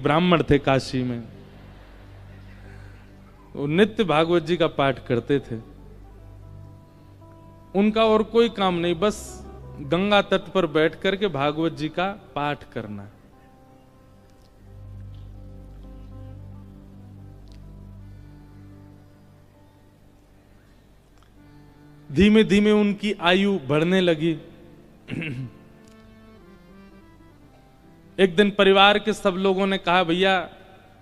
ब्राह्मण थे काशी में, वो नित्य भागवत जी का पाठ करते थे। उनका और कोई काम नहीं, बस गंगा तट पर बैठ करके भागवत जी का पाठ करना। धीमे धीमे उनकी आयु बढ़ने लगी। एक दिन परिवार के सब लोगों ने कहा, भैया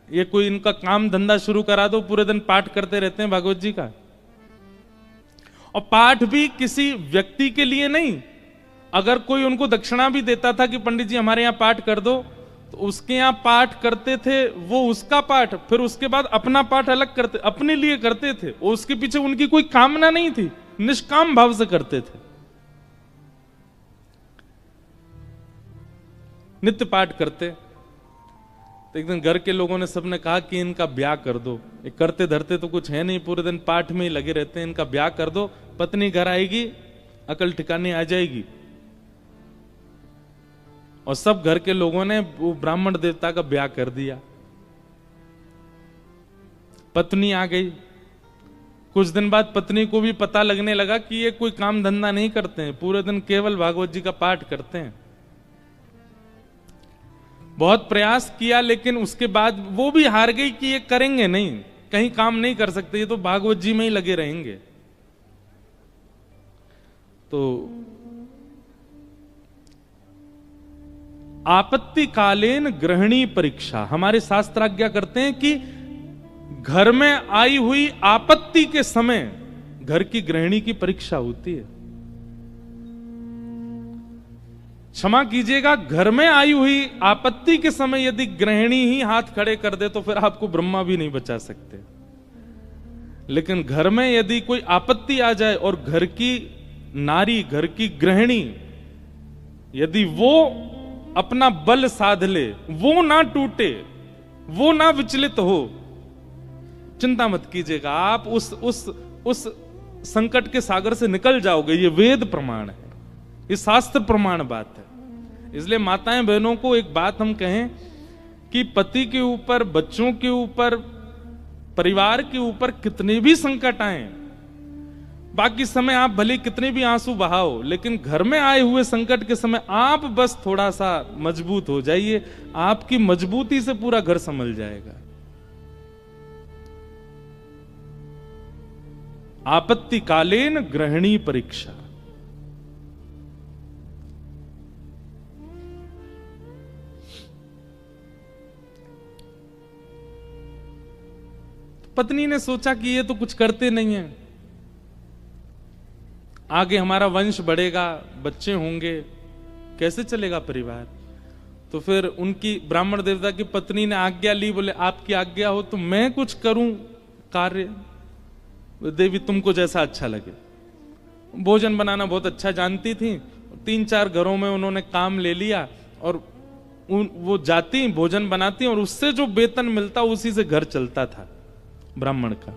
ये कोई इनका काम धंधा शुरू करा दो, पूरे दिन पाठ करते रहते हैं भागवत जी का। और पाठ भी किसी व्यक्ति के लिए नहीं, अगर कोई उनको दक्षिणा भी देता था कि पंडित जी हमारे यहाँ पाठ कर दो, तो उसके यहाँ पाठ करते थे, वो उसका पाठ, फिर उसके बाद अपना पाठ अलग करते, अपने लिए करते थे। और उसके पीछे उनकी कोई कामना नहीं थी, निष्काम भाव से करते थे। नित्य पाठ करते। तो एक दिन घर के लोगों ने सबने कहा कि इनका ब्याह कर दो, ये करते धरते तो कुछ है नहीं, पूरे दिन पाठ में ही लगे रहते हैं, इनका ब्याह कर दो, पत्नी घर आएगी, अकल ठिकाने आ जाएगी। और सब घर के लोगों ने वो ब्राह्मण देवता का ब्याह कर दिया। पत्नी आ गई। कुछ दिन बाद पत्नी को भी पता लगने लगा कि ये कोई काम धंधा नहीं करते हैं, पूरे दिन केवल भागवत जी का पाठ करते हैं। बहुत प्रयास किया, लेकिन उसके बाद वो भी हार गई कि ये करेंगे नहीं, कहीं काम नहीं कर सकते, ये तो भागवत जी में ही लगे रहेंगे। तो आपत्तिकालीन ग्रहणी परीक्षा, हमारे शास्त्र आज्ञा करते हैं कि घर में आई हुई आपत्ति के समय घर की गृहिणी की परीक्षा होती है। क्षमा कीजिएगा, घर में आई हुई आपत्ति के समय यदि गृहिणी ही हाथ खड़े कर दे तो फिर आपको ब्रह्मा भी नहीं बचा सकते। लेकिन घर में यदि कोई आपत्ति आ जाए और घर की नारी, घर की गृहिणी, यदि वो अपना बल साध ले, वो ना टूटे, वो ना विचलित हो, चिंता मत कीजिएगा, आप उस संकट के सागर से निकल जाओगे। ये वेद प्रमाण है, ये शास्त्र प्रमाण बात है। इसलिए माताएं बहनों को एक बात हम कहें कि पति के ऊपर, बच्चों के ऊपर, परिवार के ऊपर कितने भी संकट आए, बाकी समय आप भले कितने भी आंसू बहाओ, लेकिन घर में आए हुए संकट के समय आप बस थोड़ा सा मजबूत हो जाइए, आपकी मजबूती से पूरा घर संभल जाएगा। आपत्तिकालीन गृहिणी परीक्षा। पत्नी ने सोचा कि ये तो कुछ करते नहीं है, आगे हमारा वंश बढ़ेगा, बच्चे होंगे, कैसे चलेगा परिवार। तो फिर उनकी ब्राह्मण देवता की पत्नी ने आज्ञा ली, बोले आपकी आज्ञा हो तो मैं कुछ करूं कार्य, देवी तुमको जैसा अच्छा लगे। भोजन बनाना बहुत अच्छा जानती थी, 3-4 घरों में उन्होंने काम ले लिया और वो जाती भोजन बनाती और उससे जो वेतन मिलता उसी से घर चलता था ब्राह्मण का।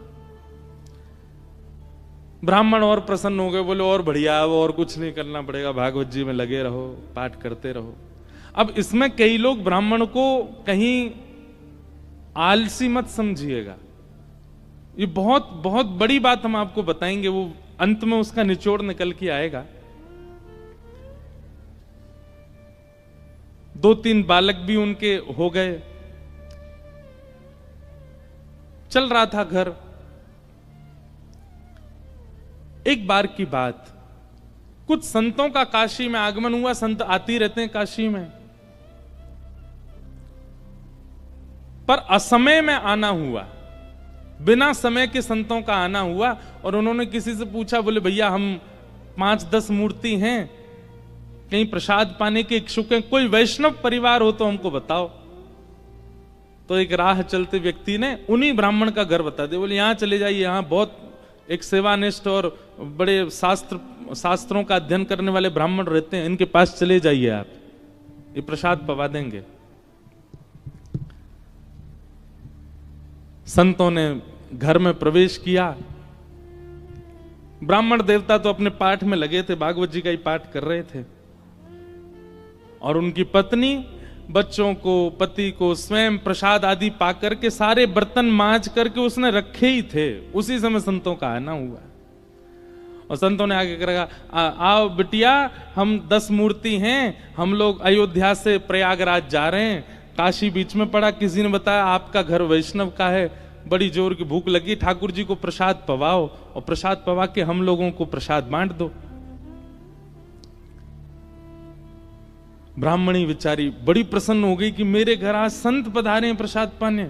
ब्राह्मण और प्रसन्न हो गए, बोले और बढ़िया, वो और कुछ नहीं करना पड़ेगा, भागवत जी में लगे रहो, पाठ करते रहो। अब इसमें कई लोग ब्राह्मण को कहीं आलसी मत समझिएगा, ये बहुत बहुत बड़ी बात हम आपको बताएंगे, वो अंत में उसका निचोड़ निकल के आएगा। 2-3 बालक भी उनके हो गए, चल रहा था घर। एक बार की बात, कुछ संतों का काशी में आगमन हुआ, संत आते रहते हैं काशी में, पर असमय में आना हुआ, बिना समय के संतों का आना हुआ। और उन्होंने किसी से पूछा, बोले भैया हम 5-10 मूर्ति हैं, कहीं प्रसाद पाने के इच्छुक हैं, कोई वैष्णव परिवार हो तो हमको बताओ। तो एक राह चलते व्यक्ति ने उन्हीं ब्राह्मण का घर बता दिया, बोले यहां चले जाइए, यहां बहुत एक सेवानिष्ठ और बड़े शास्त्रों का अध्ययन करने वाले ब्राह्मण रहते हैं, इनके पास चले जाइए, आप ये प्रसाद पवा देंगे। संतों ने घर में प्रवेश किया। ब्राह्मण देवता तो अपने पाठ में लगे थे, भागवत जी का ही पाठ कर रहे थे, और उनकी पत्नी बच्चों को, पति को स्वयं प्रसाद आदि पा करके सारे बर्तन मांज करके उसने रखे ही थे। उसी समय संतों का आना हुआ और संतों ने आगे कहा, आओ बिटिया, हम 10 मूर्ति हैं, हम लोग अयोध्या से प्रयागराज जा रहे हैं, काशी बीच में पड़ा, किसी ने बताया आपका घर वैष्णव का है, बड़ी जोर की भूख लगी, ठाकुर जी को प्रसाद पवाओ और प्रसाद पवा के हम लोगों को प्रसाद बांट दो। ब्राह्मणी बेचारी बड़ी प्रसन्न हो गई कि मेरे घर आज संत पधारे हैं प्रसाद पाने।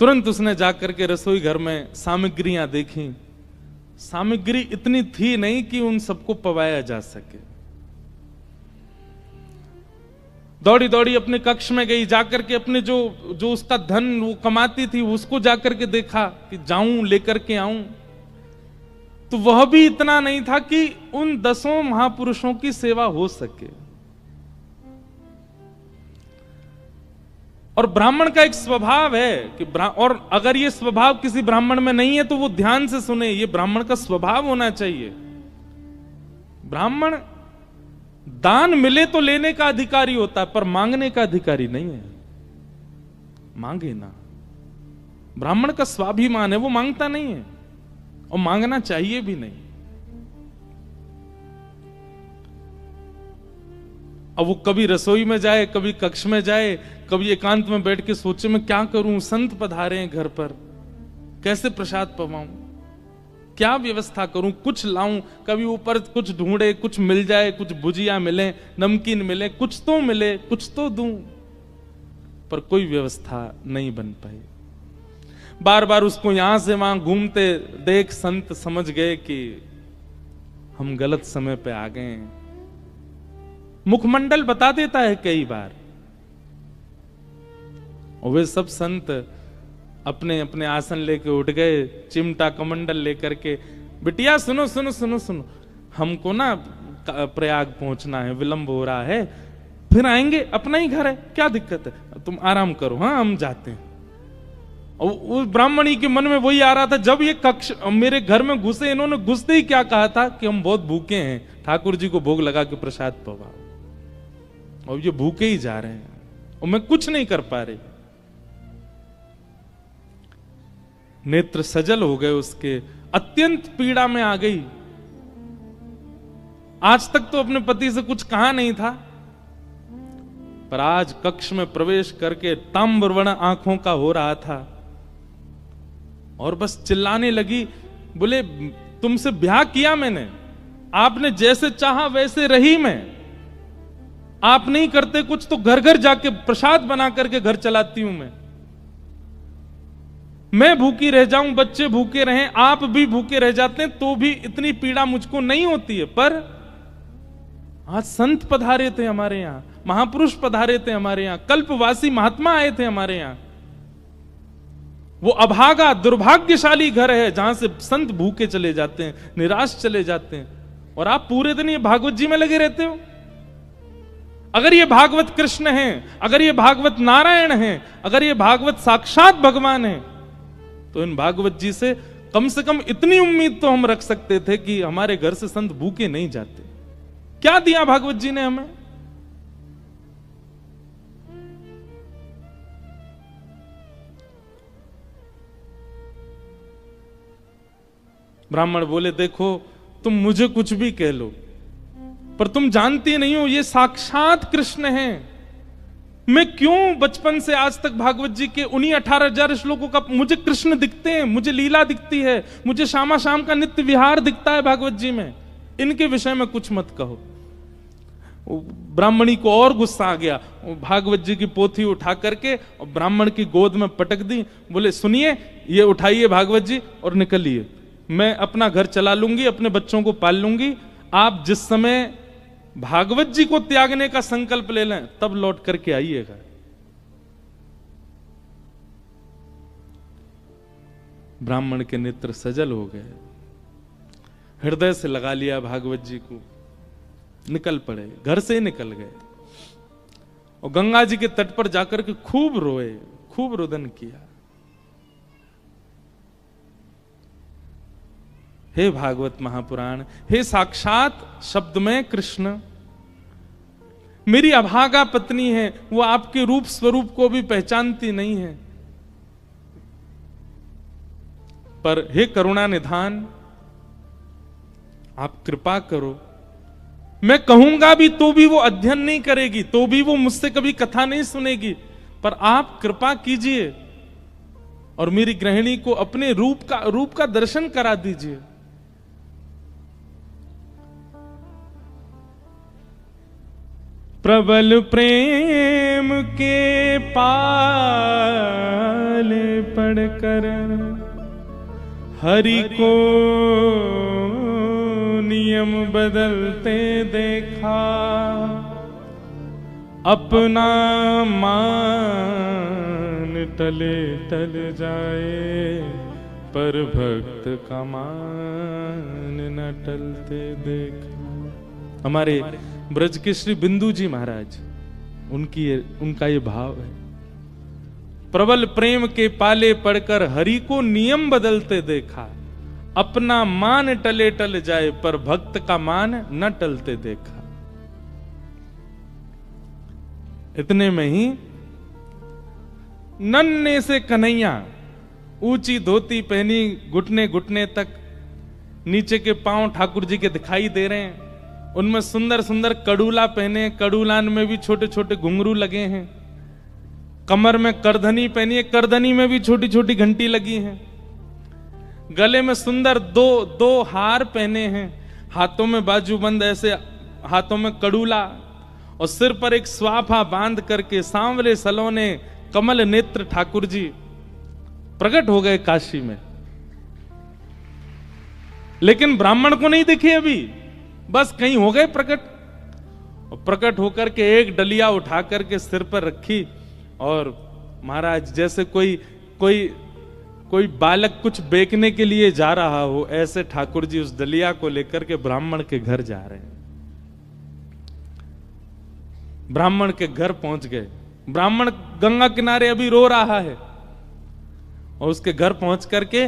तुरंत उसने जाकर के रसोई घर में सामग्रियां देखी। सामग्री इतनी थी नहीं कि उन सबको पवाया जा सके। दौड़ी दौड़ी अपने कक्ष में गई, जाकर के अपने जो उसका धन वो कमाती थी उसको जाकर के देखा कि जाऊं लेकर के आऊं, तो वह भी इतना नहीं था कि उन 10 महापुरुषों की सेवा हो सके। और ब्राह्मण का एक स्वभाव है कि और अगर ये स्वभाव किसी ब्राह्मण में नहीं है तो वो ध्यान से सुने, ये ब्राह्मण का स्वभाव होना चाहिए। ब्राह्मण दान मिले तो लेने का अधिकारी होता है, पर मांगने का अधिकारी नहीं है। मांगे ना, ब्राह्मण का स्वाभिमान है, वो मांगता नहीं है और मांगना चाहिए भी नहीं। अब वो कभी रसोई में जाए, कभी कक्ष में जाए, कभी एकांत में बैठ के सोचे मैं क्या करूं, संत पधारे हैं घर पर, कैसे प्रसाद पवाऊं, क्या व्यवस्था करूं, कुछ लाऊं, कभी ऊपर कुछ ढूंढे, कुछ मिल जाए, कुछ भुजिया मिले, नमकीन मिले, कुछ तो मिले, कुछ तो दूं, पर कोई व्यवस्था नहीं बन पाई। बार बार उसको यहां से वहां घूमते देख संत समझ गए कि हम गलत समय पे आ गए हैं। मुखमंडल बता देता है कई बार, और वे सब संत अपने अपने आसन लेके उठ गए, चिमटा कमंडल लेकर के, बिटिया सुनो सुनो सुनो सुनो, हमको ना प्रयाग पहुंचना है, विलंब हो रहा है, फिर आएंगे, अपना ही घर है, क्या दिक्कत है, तुम आराम करो, हाँ हम जाते हैं। और उस ब्राह्मणी के मन में वही आ रहा था, जब ये कक्ष मेरे घर में घुसे, इन्होंने घुसते ही क्या कहा था कि हम बहुत भूखे हैं, ठाकुर जी को भोग लगा के प्रसाद पवाओ, और ये भूखे ही जा रहे हैं और मैं कुछ नहीं कर पा रही। नेत्र सजल हो गए उसके, अत्यंत पीड़ा में आ गई। आज तक तो अपने पति से कुछ कहा नहीं था, पर आज कक्ष में प्रवेश करके ताम्रवर्ण आंखों का हो रहा था और बस चिल्लाने लगी, बोले तुमसे ब्याह किया मैंने, आपने जैसे चाहा वैसे रही मैं, आप नहीं करते कुछ तो घर घर जाके प्रसाद बना करके घर चलाती हूं मैं भूखी रह जाऊं, बच्चे भूखे रहें, आप भी भूखे रह जाते हैं तो भी इतनी पीड़ा मुझको नहीं होती है। पर आज संत पधारे थे हमारे यहां, महापुरुष पधारे थे हमारे यहां, कल्पवासी महात्मा आए थे हमारे यहां। वो अभागा दुर्भाग्यशाली घर है जहां से संत भूखे चले जाते हैं, निराश चले जाते हैं, और आप पूरे दिन ये भागवत जी में लगे रहते हो। अगर ये भागवत कृष्ण हैं, अगर ये भागवत नारायण हैं, अगर ये भागवत साक्षात भगवान हैं, तो इन भागवत जी से कम इतनी उम्मीद तो हम रख सकते थे कि हमारे घर से संत भूखे नहीं जाते। क्या दिया भागवत जी ने हमें? ब्राह्मण बोले, देखो तुम मुझे कुछ भी कह लो, पर तुम जानती नहीं हो ये साक्षात कृष्ण हैं। मैं क्यों बचपन से आज तक भागवत जी के उन्हीं 18,000 श्लोकों का मुझे कृष्ण दिखते हैं, मुझे लीला दिखती है, मुझे शामा शाम का नित्य विहार दिखता है भागवत जी में, इनके विषय में कुछ मत कहो। ब्राह्मणी को और गुस्सा आ गया, भागवत जी की पोथी उठा करके और ब्राह्मण की गोद में पटक दी। बोले सुनिए, ये उठाइए भागवत जी और निकलिए, मैं अपना घर चला लूंगी, अपने बच्चों को पाल लूंगी, आप जिस समय भागवत जी को त्यागने का संकल्प ले लें तब लौट करके आइएगा। ब्राह्मण के नेत्र सजल हो गए, हृदय से लगा लिया भागवत जी को, निकल पड़े, घर से ही निकल गए और गंगा जी के तट पर जाकर के खूब रोए, खूब रुदन किया। हे भागवत महापुराण, हे साक्षात शब्द में कृष्ण, मेरी अभागा पत्नी है, वो आपके रूप स्वरूप को भी पहचानती नहीं है। पर हे करुणा निधान, आप कृपा करो। मैं कहूंगा भी तो भी वो अध्ययन नहीं करेगी, तो भी वो मुझसे कभी कथा नहीं सुनेगी, पर आप कृपा कीजिए और मेरी गृहिणी को अपने रूप का दर्शन करा दीजिए। प्रबल प्रेम के पाले पड़कर हरि को नियम बदलते देखा, अपना मान टले टल जाए, पर भक्त का मान न टलते देखा। हमारे ब्रज के श्री बिंदु जी महाराज, उनका ये भाव है। प्रबल प्रेम के पाले पड़कर हरि को नियम बदलते देखा, अपना मान टले टल जाए, पर भक्त का मान न टलते देखा। इतने में ही नन्हे से कन्हैया, ऊंची धोती पहनी, घुटने घुटने तक, नीचे के पांव ठाकुर जी के दिखाई दे रहे हैं। उनमें सुंदर सुंदर कड़ूला पहने, कड़ूलान में भी छोटे छोटे घुंघरू लगे हैं। कमर में करधनी पहनी है, करधनी में भी छोटी छोटी घंटी लगी है। गले में सुंदर दो हार पहने हैं, हाथों में बाजूबंद, ऐसे हाथों में कड़ूला, और सिर पर एक स्वाफा बांध करके सांवरे सलोने कमल नेत्र ठाकुर जी प्रकट हो गए काशी में। लेकिन ब्राह्मण को नहीं दिखे अभी, बस कहीं हो गए प्रकट। और प्रकट होकर के एक डलिया उठा करके सिर पर रखी, और महाराज जैसे कोई बालक कुछ बेचने के लिए जा रहा हो, ऐसे ठाकुर जी उस डलिया को लेकर के ब्राह्मण के घर जा रहे हैं। ब्राह्मण के घर पहुंच गए। ब्राह्मण गंगा किनारे अभी रो रहा है, और उसके घर पहुंच करके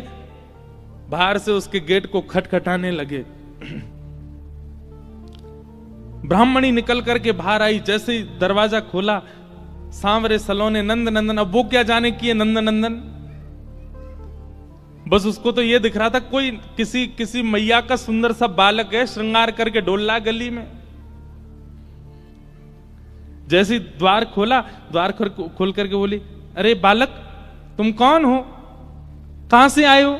बाहर से उसके गेट को खटखटाने लगे। ब्राह्मणी निकल करके बाहर आई, जैसे ही दरवाजा खोला, सांवरे सलोने नंद नंदन। अब वो क्या जाने की है नंद नंदन, बस उसको तो ये दिख रहा था कोई किसी मैया का सुंदर सा बालक है, श्रृंगार करके डोला गली में। जैसे द्वार खोला, द्वार खोल करके बोली, अरे बालक तुम कौन हो, कहां से आए हो,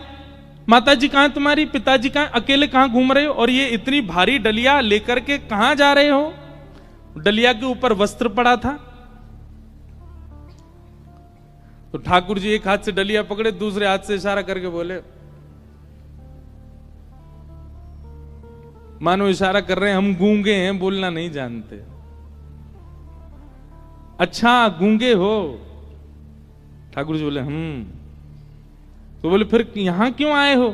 माताजी कहां तुम्हारी, पिताजी कहां, अकेले कहां घूम रहे हो, और ये इतनी भारी डलिया लेकर के कहां जा रहे हो। डलिया के ऊपर वस्त्र पड़ा था। तो ठाकुर जी एक हाथ से डलिया पकड़े, दूसरे हाथ से इशारा करके बोले, मानो इशारा कर रहे हैं हम गूंगे हैं, बोलना नहीं जानते। अच्छा गूंगे हो। ठाकुर जी बोले तो बोले फिर यहां क्यों आए हो।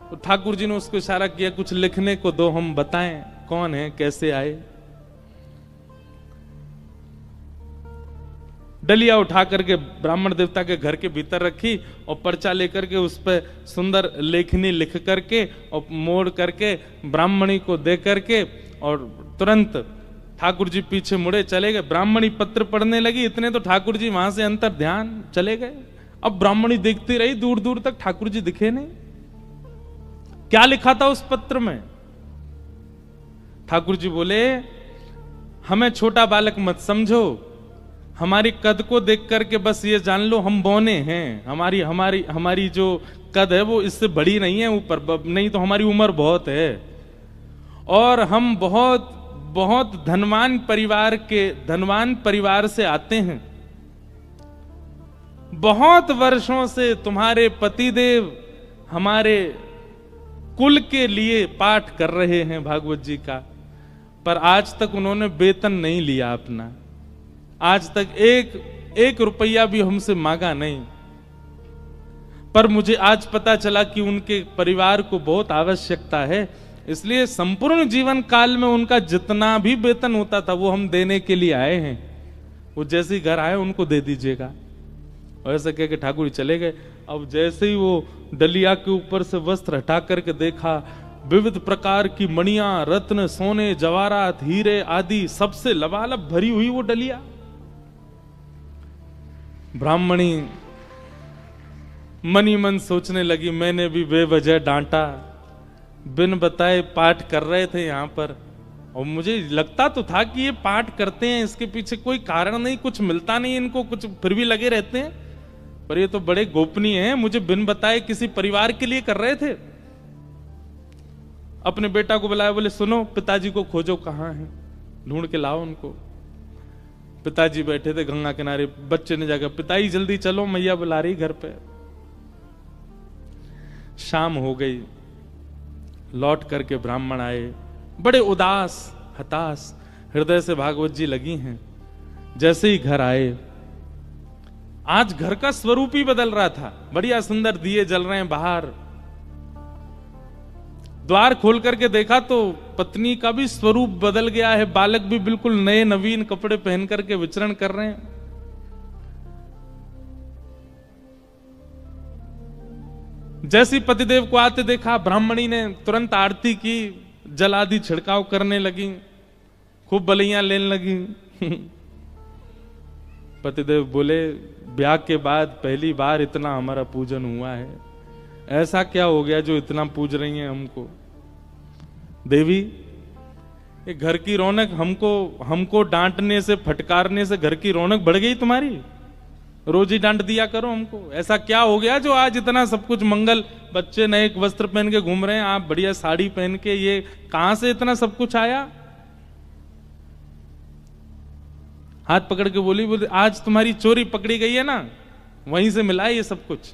तो ठाकुर जी ने उसको इशारा किया, कुछ लिखने को दो, हम बताएं कौन है, कैसे आए। डलिया उठा करके ब्राह्मण देवता के घर के भीतर रखी, और पर्चा लेकर के उस पर सुंदर लेखनी लिख करके और मोड़ करके ब्राह्मणी को दे करके, और तुरंत ठाकुर जी पीछे मुड़े चले गए। ब्राह्मणी पत्र पढ़ने लगी, इतने तो ठाकुर जी वहां से अंतर ध्यान चले गए। अब ब्राह्मणी देखती रही, दूर दूर तक ठाकुर जी दिखे नहीं। क्या लिखा था उस पत्र में। ठाकुर जी बोले, हमें छोटा बालक मत समझो, हमारी कद को देख करके बस ये जान लो हम बौने हैं। हमारी जो कद है वो इससे बड़ी नहीं है ऊपर, नहीं तो हमारी उम्र बहुत है, और हम बहुत बहुत धनवान परिवार से आते हैं। बहुत वर्षों से तुम्हारे पतिदेव हमारे कुल के लिए पाठ कर रहे हैं भागवत जी का, पर आज तक उन्होंने वेतन नहीं लिया अपना, आज तक एक रुपया भी हमसे मांगा नहीं। पर मुझे आज पता चला कि उनके परिवार को बहुत आवश्यकता है, इसलिए संपूर्ण जीवन काल में उनका जितना भी वेतन होता था वो हम देने के लिए आए हैं। वो जैसे ही घर आए उनको दे दीजिएगा। और ऐसा कह के ठाकुर जी चले गए। अब जैसे ही वो डलिया के ऊपर से वस्त्र हटा करके देखा, विविध प्रकार की मणियां, रत्न, सोने, जवाहरात, हीरे आदि सबसे लबालब भरी हुई वो डलिया। ब्राह्मणी मनी मन सोचने लगी, मैंने भी बेवजह डांटा, बिन बताए पाठ कर रहे थे यहां पर, और मुझे लगता तो था कि ये पाठ करते हैं, इसके पीछे कोई कारण नहीं, कुछ मिलता नहीं इनको, कुछ फिर भी लगे रहते हैं, पर ये तो बड़े गोपनीय हैं, मुझे बिन बताए किसी परिवार के लिए कर रहे थे। अपने बेटा को बुलाया, बोले सुनो पिताजी को खोजो, कहां हैं, ढूंढ के लाओ उनको। पिताजी बैठे थे गंगा किनारे, बच्चे ने जाकर पिताजी जल्दी चलो मैया बुला रही घर पे। शाम हो गई, लौट करके ब्राह्मण आए, बड़े उदास हताश हृदय से भागवत जी लगी हैं। जैसे ही घर आए, आज घर का स्वरूप ही बदल रहा था, बढ़िया सुंदर दिए जल रहे हैं बाहर। द्वार खोल करके देखा तो पत्नी का भी स्वरूप बदल गया है, बालक भी बिल्कुल नए नवीन कपड़े पहन करके विचरण कर रहे हैं। जैसी पतिदेव को आते देखा, ब्राह्मणी ने तुरंत आरती की, जल आदि छिड़काव करने लगी, खूब बलियां लेने लगी। पतिदेव बोले, ब्याह के बाद पहली बार इतना हमारा पूजन हुआ है, ऐसा क्या हो गया जो इतना पूज रही हैं हमको? देवी, ये घर की रौनक हमको डांटने से, फटकारने से घर की रौनक बढ़ गई तुम्हारी? रोज ही डांट दिया करो हमको। ऐसा क्या हो गया जो आज इतना सब कुछ मंगल, बच्चे नए वस्त्र पहन के घूम रहे हैं, आप बढ़िया साड़ी पहन के, ये कहां से इतना सब कुछ आया? हाथ पकड़ के बोली, आज तुम्हारी चोरी पकड़ी गई है ना, वहीं से मिला है ये सब कुछ।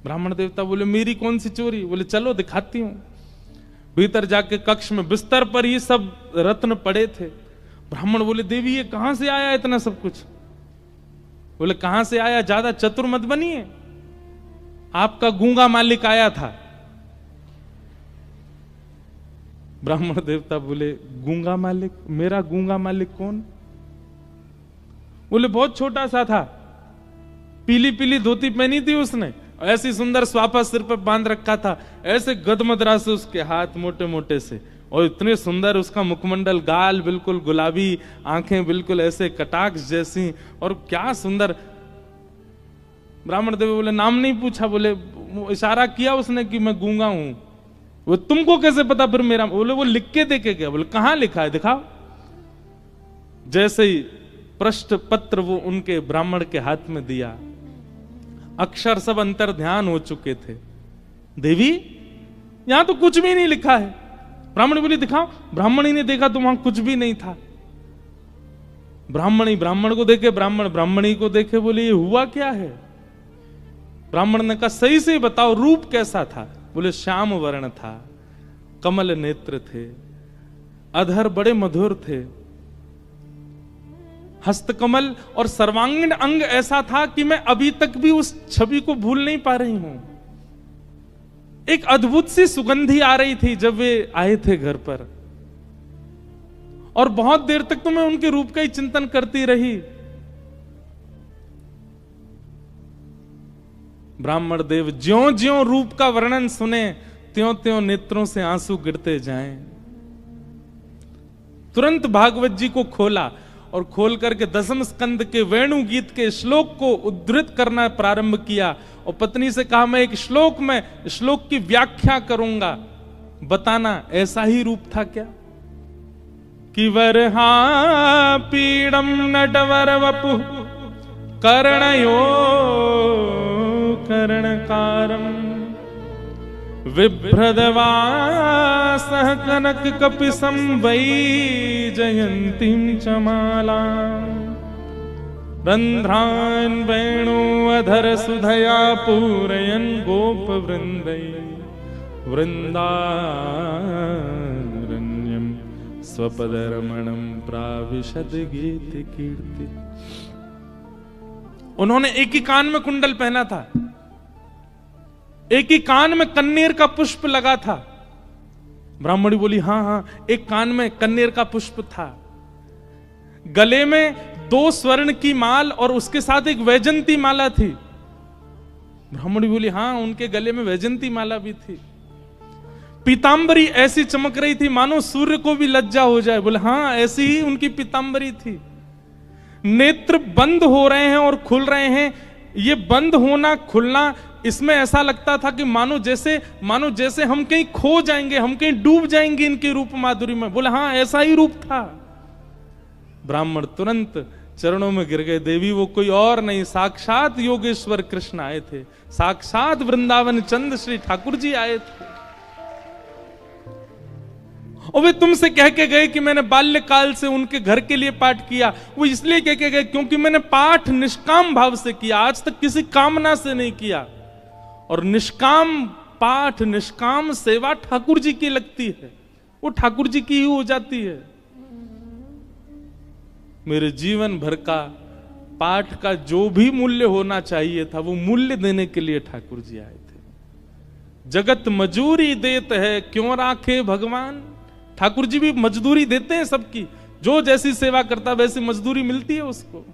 ब्राह्मण देवता बोले, मेरी कौन सी चोरी? बोले चलो दिखाती हूं। भीतर जाके कक्ष में बिस्तर पर ही सब रत्न पड़े थे। ब्राह्मण बोले, देवी ये कहां से आया इतना सब कुछ? बोले कहां से आया, ज्यादा चतुर मत बनिए, आपका गूंगा मालिक आया था। ब्राह्मण देवता बोले, गूंगा मालिक? मेरा गूंगा मालिक कौन? बोले बहुत छोटा सा था, पीली पीली धोती पहनी थी उसने, ऐसी सुंदर स्वापा सिर पर बांध रखा था, ऐसे गदमदरा से उसके हाथ मोटे मोटे से, और इतने सुंदर उसका मुखमंडल, गाल बिल्कुल गुलाबी, आंखें बिल्कुल ऐसे कटाक्ष जैसी, और क्या सुंदर। ब्राह्मण देव बोले, नाम नहीं पूछा? बोले इशारा किया उसने कि मैं गूंगा हूं। वो तुमको कैसे पता फिर मेरा? बोले वो लिख के देके गया। बोले कहां लिखा है, दिखाओ। जैसे ही पृष्ठ पत्र वो उनके ब्राह्मण के हाथ में दिया, अक्षर सब अंतर ध्यान हो चुके थे। देवी यहां तो कुछ भी नहीं लिखा है। ब्राह्मणी बोली, दिखाओ। ब्राह्मणी ने देखा तो वहां कुछ भी नहीं था। ब्राह्मणी ब्राह्मण को देखे, ब्राह्मण ब्राह्मणी को देखे, बोले ये हुआ क्या है? ब्राह्मण ने कहा, सही से बताओ रूप कैसा था? बोले श्याम वर्ण था, कमल नेत्र थे, अधर बड़े मधुर थे, हस्तकमल और सर्वांगीण अंग ऐसा था कि मैं अभी तक भी उस छवि को भूल नहीं पा रही हूं। एक अद्भुत सी सुगंधी आ रही थी जब वे आए थे घर पर, और बहुत देर तक तो मैं उनके रूप का ही चिंतन करती रही। ब्राह्मण देव ज्यों ज्यों रूप का वर्णन सुने, त्यों त्यों नेत्रों से आंसू गिरते जाएं। तुरंत भागवत जी को खोला और खोल करके दसम स्कंद के वेणु गीत के श्लोक को उद्धृत करना प्रारंभ किया, और पत्नी से कहा, मैं एक श्लोक की व्याख्या करूंगा, बताना ऐसा ही रूप था क्या? कि वरहा पीड़म नटवर वपु कर्णयो कर्णकारम विभ्रदवासः कनक कपिसं वै जयन्तीं च माला रंध्रान् वेणुअधर सुधया पूरयन् गोप वृंदै वृंदारण्यं स्वपदरमणं प्राविशद गीत कीर्ति। उन्होंने एक ही कान में कुंडल पहना था, एक ही कान में कन्नेर का पुष्प लगा था। ब्राह्मणी बोली, हां हां, एक कान में कन्नेर का पुष्प था, गले में 2 स्वर्ण की माल और उसके साथ एक वैजंती माला थी। ब्राह्मणी बोली, हां उनके गले में वैजंती माला भी थी। पीतांबरी ऐसी चमक रही थी मानो सूर्य को भी लज्जा हो जाए। बोले हाँ, ऐसी ही उनकी पीतांबरी थी। नेत्र बंद हो रहे हैं और खुल रहे हैं। ये बंद होना खुलना, इसमें ऐसा लगता था कि मानो जैसे हम कहीं खो जाएंगे, हम कहीं डूब जाएंगे इनके रूप माधुरी में। बोले हाँ, ऐसा ही रूप था। ब्राह्मण तुरंत चरणों में गिर गए। देवी वो कोई और नहीं, साक्षात योगेश्वर कृष्ण आए थे, साक्षात वृंदावन चंद श्री ठाकुर जी आए थे। और वे तुमसे कह के गए कि मैंने बाल्यकाल से उनके घर के लिए पाठ किया। वो इसलिए कह के गए क्योंकि मैंने पाठ निष्काम भाव से किया, आज तक किसी कामना से नहीं किया। और निष्काम पाठ, निष्काम सेवा ठाकुर जी की लगती है, वो ठाकुर जी की ही हो जाती है। मेरे जीवन भर का पाठ का जो भी मूल्य होना चाहिए था, वो मूल्य देने के लिए ठाकुर जी आए थे। जगत मजूरी देत है, क्यों राखे भगवान। ठाकुर जी भी मजदूरी देते हैं सबकी, जो जैसी सेवा करता वैसी मजदूरी मिलती है उसको।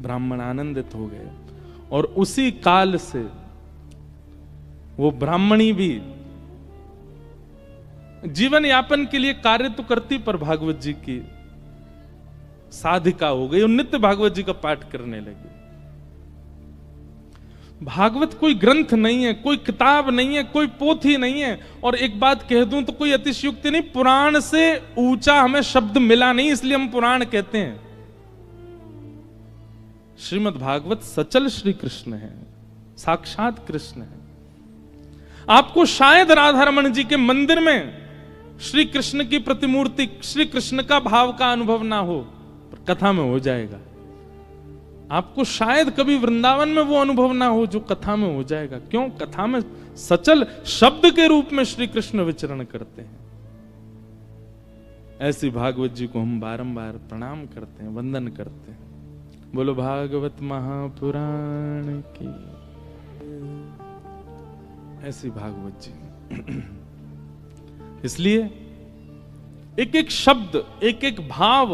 ब्राह्मण आनंदित हो गए और उसी काल से वो ब्राह्मणी भी जीवन यापन के लिए कार्य तो करती, पर भागवत जी की साधिका हो गई और नित्य भागवत जी का पाठ करने लगी। भागवत कोई ग्रंथ नहीं है, कोई किताब नहीं है, कोई पोथी नहीं है। और एक बात कह दूं तो कोई अतिशयोक्ति नहीं, पुराण से ऊंचा हमें शब्द मिला नहीं, इसलिए हम पुराण कहते हैं। श्रीमद् भागवत सचल श्री कृष्ण है, साक्षात कृष्ण है। आपको शायद राधा रमण जी के मंदिर में श्री कृष्ण की प्रतिमूर्ति, श्री कृष्ण का भाव का अनुभव ना हो, पर कथा में हो जाएगा। आपको शायद कभी वृंदावन में वो अनुभव ना हो जो कथा में हो जाएगा। क्यों? कथा में सचल शब्द के रूप में श्री कृष्ण विचरण करते हैं। ऐसी भागवत जी को हम बारंबार प्रणाम करते हैं, वंदन करते हैं। बोलो भागवत महापुराण की। ऐसी भागवत जी। इसलिए एक एक शब्द, एक एक भाव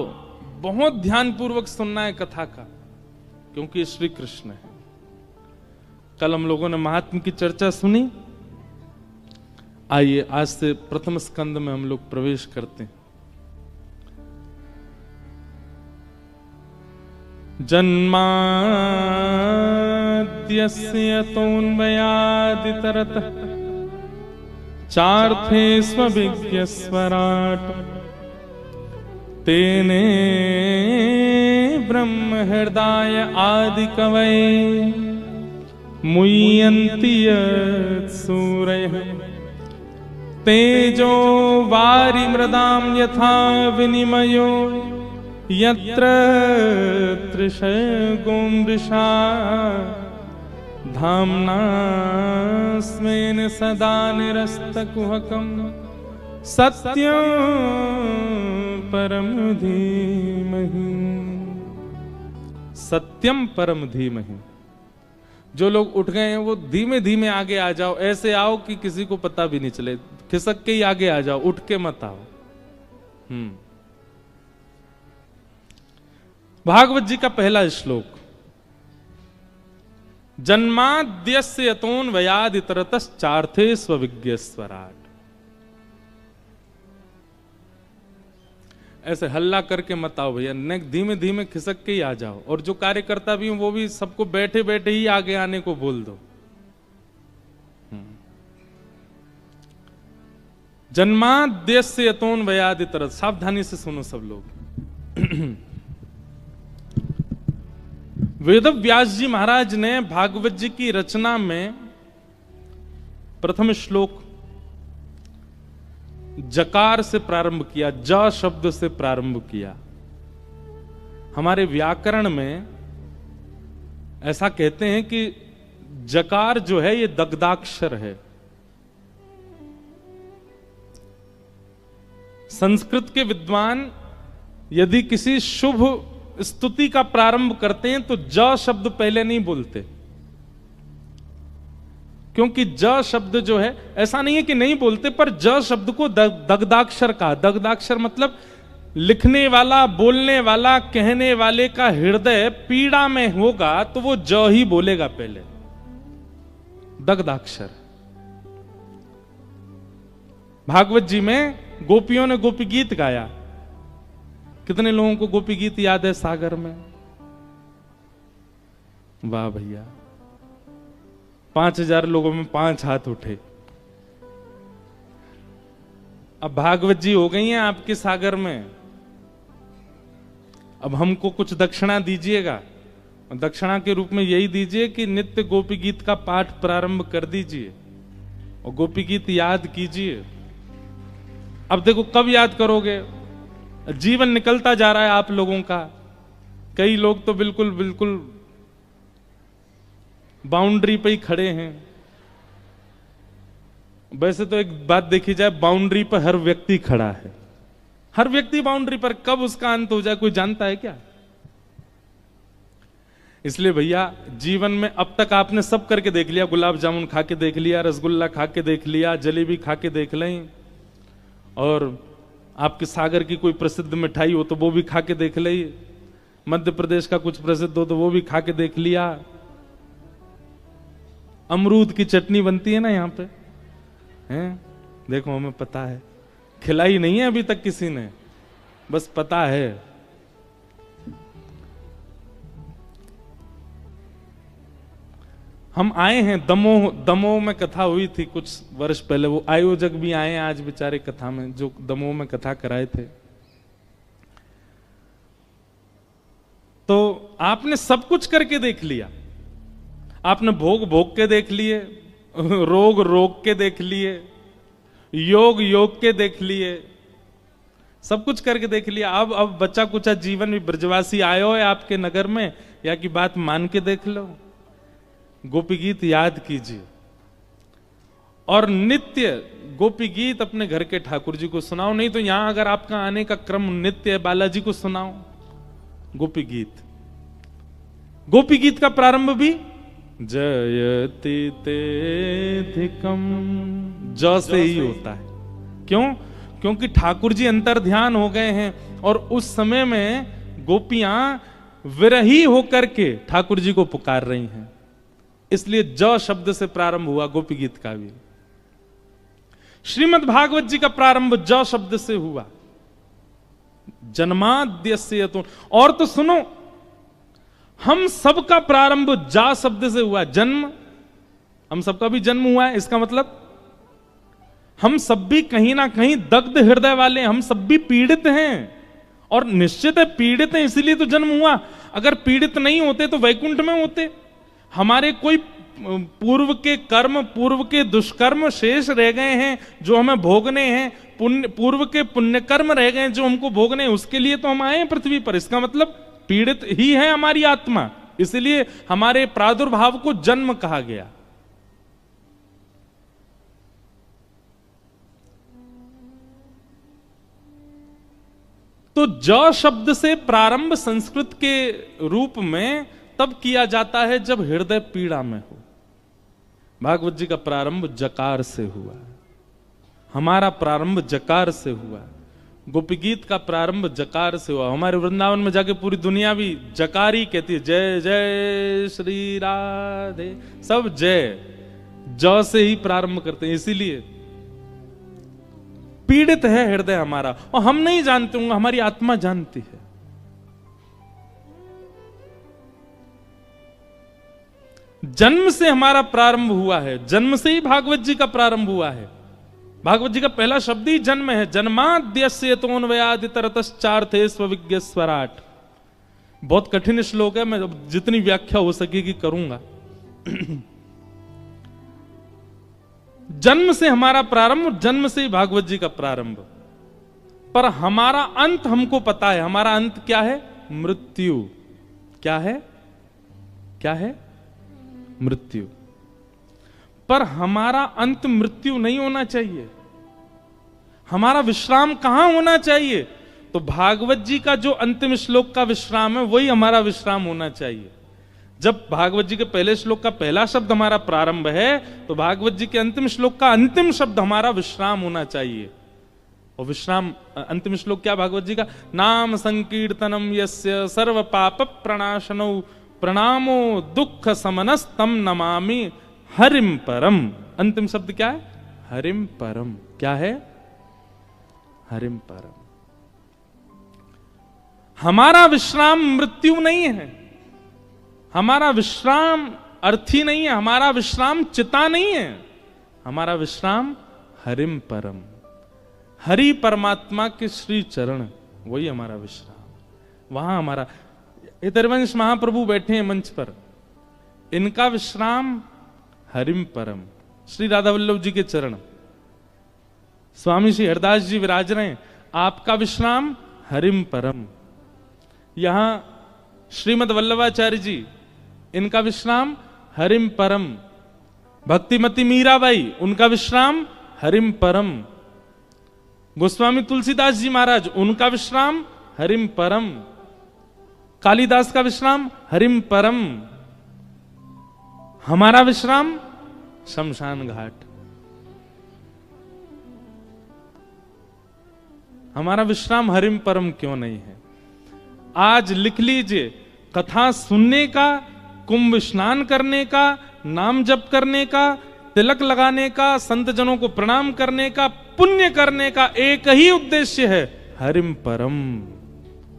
बहुत ध्यानपूर्वक सुनना है कथा का, क्योंकि श्री कृष्ण है। कल हम लोगों ने महात्म की चर्चा सुनी। आइए आज से प्रथम स्कंद में हम लोग प्रवेश करते हैं। जन्माद्यस्य तोन्मयादितरतः चार्थे स्वविज्ञस्वराट् तेने ब्रह्म हृदय आदि कवये मुह्यन्ति सूरयः तेजो वारि मृदां यथा विनिमयो यत्र त्रिशर्गो मृषा धाम्ना स्वेन सदा निरस्तकुहकं सत्यं परम धीमहि। सत्यम परम धीमहि। जो लोग उठ गए हैं वो धीमे धीमे आगे आ जाओ। ऐसे आओ कि किसी को पता भी नहीं चले, खिसक के ही आगे आ जाओ, उठ के मत आओ। भागवत जी का पहला श्लोक, जन्माद्यस्य यतोऽन्वयादितरतश्चार्थे स्वविज्ञस्वराट्। ऐसे हल्ला करके मत आओ भैया, धीमे धीमे खिसक के ही आ जाओ। और जो कार्यकर्ता भी हूं वो भी सबको बैठे बैठे ही आगे आने को बोल दो। जन्माद्यस्य यतोऽन्वयादितरत। सावधानी से सुनो सब लोग। वेदव्यास जी महाराज ने भागवत जी की रचना में प्रथम श्लोक जकार से प्रारंभ किया, ज शब्द से प्रारंभ किया। हमारे व्याकरण में ऐसा कहते हैं कि जकार जो है ये दग्धाक्षर है। संस्कृत के विद्वान यदि किसी शुभ स्तुति का प्रारंभ करते हैं तो ज शब्द पहले नहीं बोलते, क्योंकि ज शब्द जो है, ऐसा नहीं है कि नहीं बोलते, पर ज शब्द को दग्धाक्षर कहा। दग्धाक्षर मतलब लिखने वाला, बोलने वाला, कहने वाले का हृदय पीड़ा में होगा तो वो ज ही बोलेगा पहले। दग्धाक्षर। भागवत जी में गोपियों ने गोपी गीत गाया। कितने लोगों को गोपी गीत याद है सागर में? वाह भैया, 5000 लोगों में 5 हाथ उठे। अब भागवत जी हो गई हैं आपके सागर में। अब हमको कुछ दक्षिणा दीजिएगा। दक्षिणा के रूप में यही दीजिए कि नित्य गोपी गीत का पाठ प्रारंभ कर दीजिए और गोपी गीत याद कीजिए। अब देखो कब याद करोगे? जीवन निकलता जा रहा है आप लोगों का। कई लोग तो बिल्कुल बिल्कुल बाउंड्री पे ही खड़े हैं। वैसे तो एक बात देखी जाए, बाउंड्री पर हर व्यक्ति खड़ा है। हर व्यक्ति बाउंड्री पर, कब उसका अंत हो जाए कोई जानता है क्या? इसलिए भैया जीवन में अब तक आपने सब करके देख लिया। गुलाब जामुन खा के देख लिया, रसगुल्ला खा के देख लिया, जलेबी खा के देख लें, और आपके सागर की कोई प्रसिद्ध मिठाई हो तो वो भी खा के देख ले। मध्य प्रदेश का कुछ प्रसिद्ध हो तो वो भी खा के देख लिया। अमरूद की चटनी बनती है ना यहाँ पे, हैं? देखो हमें पता है, खिलाई नहीं है अभी तक किसी ने, बस पता है। हम आए हैं दमोह। दमोह में कथा हुई थी कुछ वर्ष पहले। वो आयोजक भी आए हैं आज बेचारे कथा में, जो दमोह में कथा कराए थे। तो आपने सब कुछ करके देख लिया। आपने भोग भोग के देख लिए, रोग रोग के देख लिए, योग योग के देख लिए, सब कुछ करके देख लिया। अब बच्चा कुछ जीवन में ब्रजवासी आयो है आपके नगर में, या की बात मान के देख लो। गोपी गीत याद कीजिए और नित्य गोपी गीत अपने घर के ठाकुर जी को सुनाओ। नहीं तो यहां अगर आपका आने का क्रम नित्य है, बालाजी को सुनाओ गोपी गीत। गोपी गीत का प्रारंभ भी जयति तेधिकम ज से ही होता है। क्यों? क्योंकि ठाकुर जी अंतर ध्यान हो गए हैं और उस समय में गोपियां विरही होकर के ठाकुर जी को पुकार रही हैं, इसलिए ज शब्द से प्रारंभ हुआ गोपी गीत का भी। श्रीमद् भागवत जी का प्रारंभ ज शब्द से हुआ, जन्माद्यस्य यतो। और तो सुनो, हम सबका प्रारंभ जा शब्द से हुआ। जन्म, हम सबका भी जन्म हुआ है। इसका मतलब हम सब भी कहीं ना कहीं दग्ध हृदय वाले, हम सब भी पीड़ित हैं, और निश्चित है पीड़ित हैं, इसीलिए तो जन्म हुआ। अगर पीड़ित नहीं होते तो वैकुंठ में होते। हमारे कोई पूर्व के कर्म, पूर्व के दुष्कर्म शेष रह गए हैं जो हमें भोगने हैं, पूर्व के पुण्य कर्म रह गए हैं जो हमको भोगने हैं, उसके लिए तो हम आए हैं पृथ्वी पर। इसका मतलब पीड़ित ही है हमारी आत्मा, इसलिए हमारे प्रादुर्भाव को जन्म कहा गया। तो ज शब्द से प्रारंभ संस्कृत के रूप में तब किया जाता है जब हृदय पीड़ा में हो। भागवत जी का प्रारंभ जकार से हुआ, हमारा प्रारंभ जकार से हुआ, गोपी गीत का प्रारंभ जकार से हुआ। हमारे वृंदावन में जाके पूरी दुनिया भी जकार ही कहती है, जय जय श्री राधे, सब जय ज से ही प्रारंभ करते हैं। इसीलिए पीड़ित है हृदय हमारा, और हम नहीं जानते होंगे, हमारी आत्मा जानती है। जन्म से हमारा प्रारंभ हुआ है, जन्म से ही भागवत जी का प्रारंभ हुआ है। भागवत जी का पहला शब्द ही जन्म है। जन्माद्यस्य तोन्वयादितरतश्चार्थे स्वविज्ञ स्वराट। बहुत कठिन श्लोक है, मैं जितनी व्याख्या हो सकेगी करूंगा। जन्म से हमारा प्रारंभ, जन्म से ही भागवत जी का प्रारंभ। पर हमारा अंत हमको पता है। हमारा अंत क्या है? मृत्यु। क्या है? क्या है? मृत्यु। पर हमारा अंत मृत्यु नहीं होना चाहिए। हमारा विश्राम कहां होना चाहिए? तो भागवत जी का जो अंतिम श्लोक का विश्राम है वही हमारा विश्राम होना चाहिए। जब भागवत जी के पहले श्लोक का पहला शब्द हमारा प्रारंभ है, तो भागवत जी के अंतिम श्लोक का अंतिम शब्द हमारा विश्राम होना चाहिए। और विश्राम, अंतिम श्लोक क्या भागवत जी का? नाम संकीर्तनम यस्य सर्व पाप प्रणाशनो प्रणामो दुख समनस्तम नमामि हरिम परम। अंतिम शब्द क्या है? हरिम परम। क्या है? हरिम परम। हमारा विश्राम मृत्यु नहीं है, हमारा विश्राम अर्थी नहीं है, हमारा विश्राम चिता नहीं है, हमारा विश्राम हरिम परम, हरि परमात्मा के श्री चरण, वही हमारा विश्राम। वहां हमारा इतरवंश महाप्रभु बैठे हैं मंच पर, इनका विश्राम हरिम परम, श्री राधा वल्लभ जी के चरण। स्वामी श्री हरदास जी विराज रहे हैं, आपका विश्राम हरिम परम। यहां श्रीमद वल्लभाचार्य जी, इनका विश्राम हरिम परम। भक्तिमती मीराबाई, उनका विश्राम हरिम परम। गोस्वामी तुलसीदास जी महाराज, उनका विश्राम हरिम परम। कालिदास का विश्राम हरिम परम। हमारा विश्राम शमशान घाट। हमारा विश्राम हरिम परम क्यों नहीं है? आज लिख लीजिए, कथा सुनने का, कुंभ स्नान करने का, नाम जप करने का, तिलक लगाने का, संत जनों को प्रणाम करने का, पुण्य करने का एक ही उद्देश्य है, हरिम परम,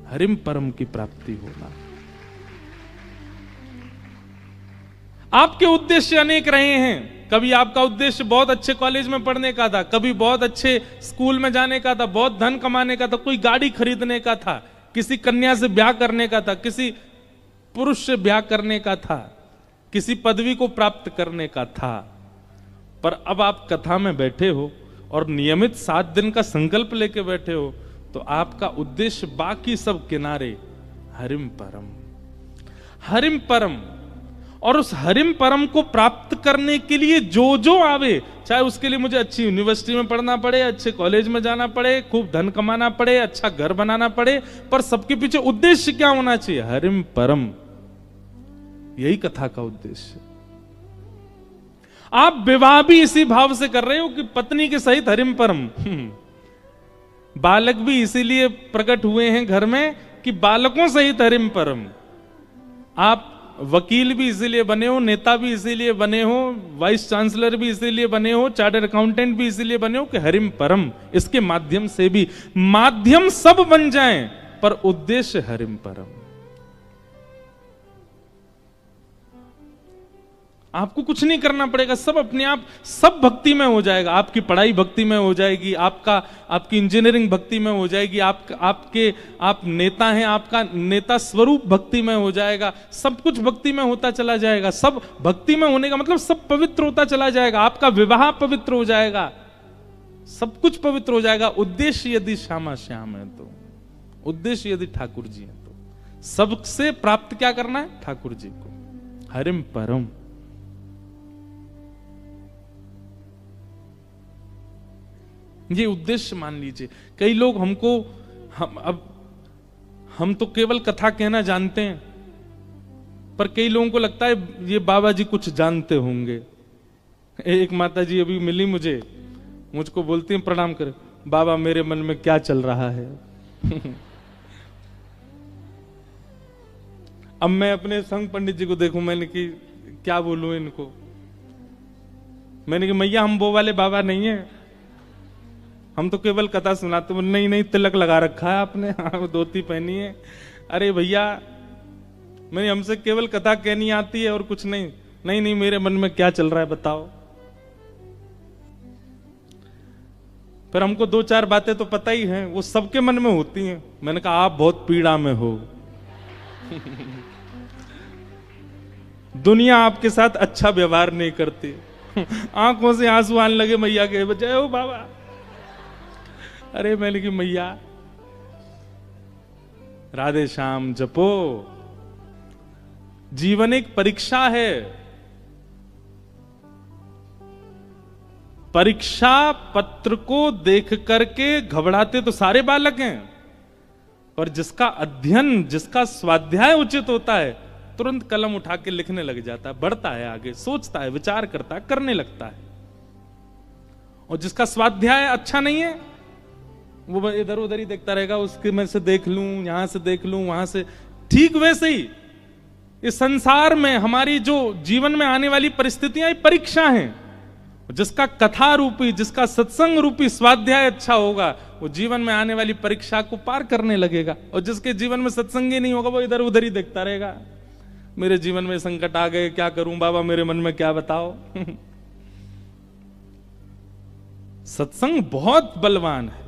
हरिम परम की प्राप्ति होना। आपके उद्देश्य अनेक रहे हैं। कभी आपका उद्देश्य बहुत अच्छे कॉलेज में पढ़ने का था, कभी बहुत अच्छे स्कूल में जाने का था, बहुत धन कमाने का था, कोई गाड़ी खरीदने का था, किसी कन्या से ब्याह करने का था, किसी पुरुष से ब्याह करने का था, किसी पदवी को प्राप्त करने का था। पर अब आप कथा में बैठे हो और नियमित 7 दिन का संकल्प लेके बैठे हो, तो आपका उद्देश्य बाकी सब किनारे, हरिम परम, हरिम परम। और उस हरिम परम को प्राप्त करने के लिए जो जो आवे, चाहे उसके लिए मुझे अच्छी यूनिवर्सिटी में पढ़ना पड़े, अच्छे कॉलेज में जाना पड़े, खूब धन कमाना पड़े, अच्छा घर बनाना पड़े, पर सबके पीछे उद्देश्य क्या होना चाहिए? हरिम परम। यही कथा का उद्देश्य। आप विवाह भी इसी भाव से कर रहे हो कि पत्नी के सहित हरिम परम। बालक भी इसीलिए प्रकट हुए हैं घर में कि बालकों सहित हरिम परम। आप वकील भी इसीलिए बने हो, नेता भी इसीलिए बने हो, वाइस चांसलर भी इसीलिए बने हो, चार्टर्ड अकाउंटेंट भी इसीलिए बने हो कि हरिम परम, इसके माध्यम से भी, माध्यम सब बन जाएं पर उद्देश्य हरिम परम। आपको कुछ नहीं करना पड़ेगा, सब अपने आप, सब भक्ति में हो जाएगा। आपकी पढ़ाई भक्ति में हो जाएगी, आपकी इंजीनियरिंग भक्ति में हो जाएगी, आप नेता हैं, आपका नेता स्वरूप भक्ति में हो जाएगा, सब कुछ भक्ति में होता चला जाएगा। सब भक्ति में होने का मतलब सब पवित्र होता चला जाएगा। आपका विवाह पवित्र हो जाएगा, सब कुछ पवित्र हो जाएगा। उद्देश्य यदि श्यामा श्याम है तो, उद्देश्य यदि ठाकुर जी है तो, सबसे प्राप्त क्या करना है? ठाकुर जी को, हरिम परम। ये उद्देश्य मान लीजिए। कई लोग हमको, हम तो केवल कथा कहना जानते हैं, पर कई लोगों को लगता है ये बाबा जी कुछ जानते होंगे। एक माता जी अभी मिली मुझको बोलती हैं, प्रणाम कर बाबा, मेरे मन में क्या चल रहा है। अब मैं अपने संग पंडित जी को देखूं, मैंने कि क्या बोलूं इनको। मैंने कि मैया हम वो वाले बाबा नहीं है, हम तो केवल कथा सुनाते। नहीं नहीं, तिलक लगा रखा है आपने, हाँ धोती पहनी है। अरे भैया, मैंने हमसे केवल कथा कहनी आती है और कुछ नहीं। नहीं नहीं, मेरे मन में क्या चल रहा है बताओ। फिर हमको 2-4 बातें तो पता ही हैं, वो सबके मन में होती हैं। मैंने कहा आप बहुत पीड़ा में हो। दुनिया आपके साथ अच्छा व्यवहार नहीं करती। आंखों से आंसू आने लगे मैया के, जय हो बाबा। अरे मैंने कि मैया राधे श्याम जपो, जीवन एक परीक्षा है। परीक्षा पत्र को देख करके घबराते तो सारे बालक हैं, पर जिसका अध्ययन, जिसका स्वाध्याय उचित होता है, तुरंत कलम उठा के लिखने लग जाता है, बढ़ता है आगे, सोचता है, विचार करता है, करने लगता है। और जिसका स्वाध्याय अच्छा नहीं है, वो इधर उधर ही देखता रहेगा, उसके में से देख लूं, यहां से देख लूं, वहां से। ठीक वैसे ही इस संसार में हमारी जो जीवन में आने वाली परिस्थितियां ये परीक्षा हैं। जिसका कथा रूपी, जिसका सत्संग रूपी स्वाध्याय अच्छा होगा, वो जीवन में आने वाली परीक्षा को पार करने लगेगा। और जिसके जीवन में सत्संग ही नहीं होगा, वो इधर उधर ही देखता रहेगा। मेरे जीवन में संकट आ गए, क्या करूं बाबा, मेरे मन में क्या बताओ। सत्संग बहुत बलवान है,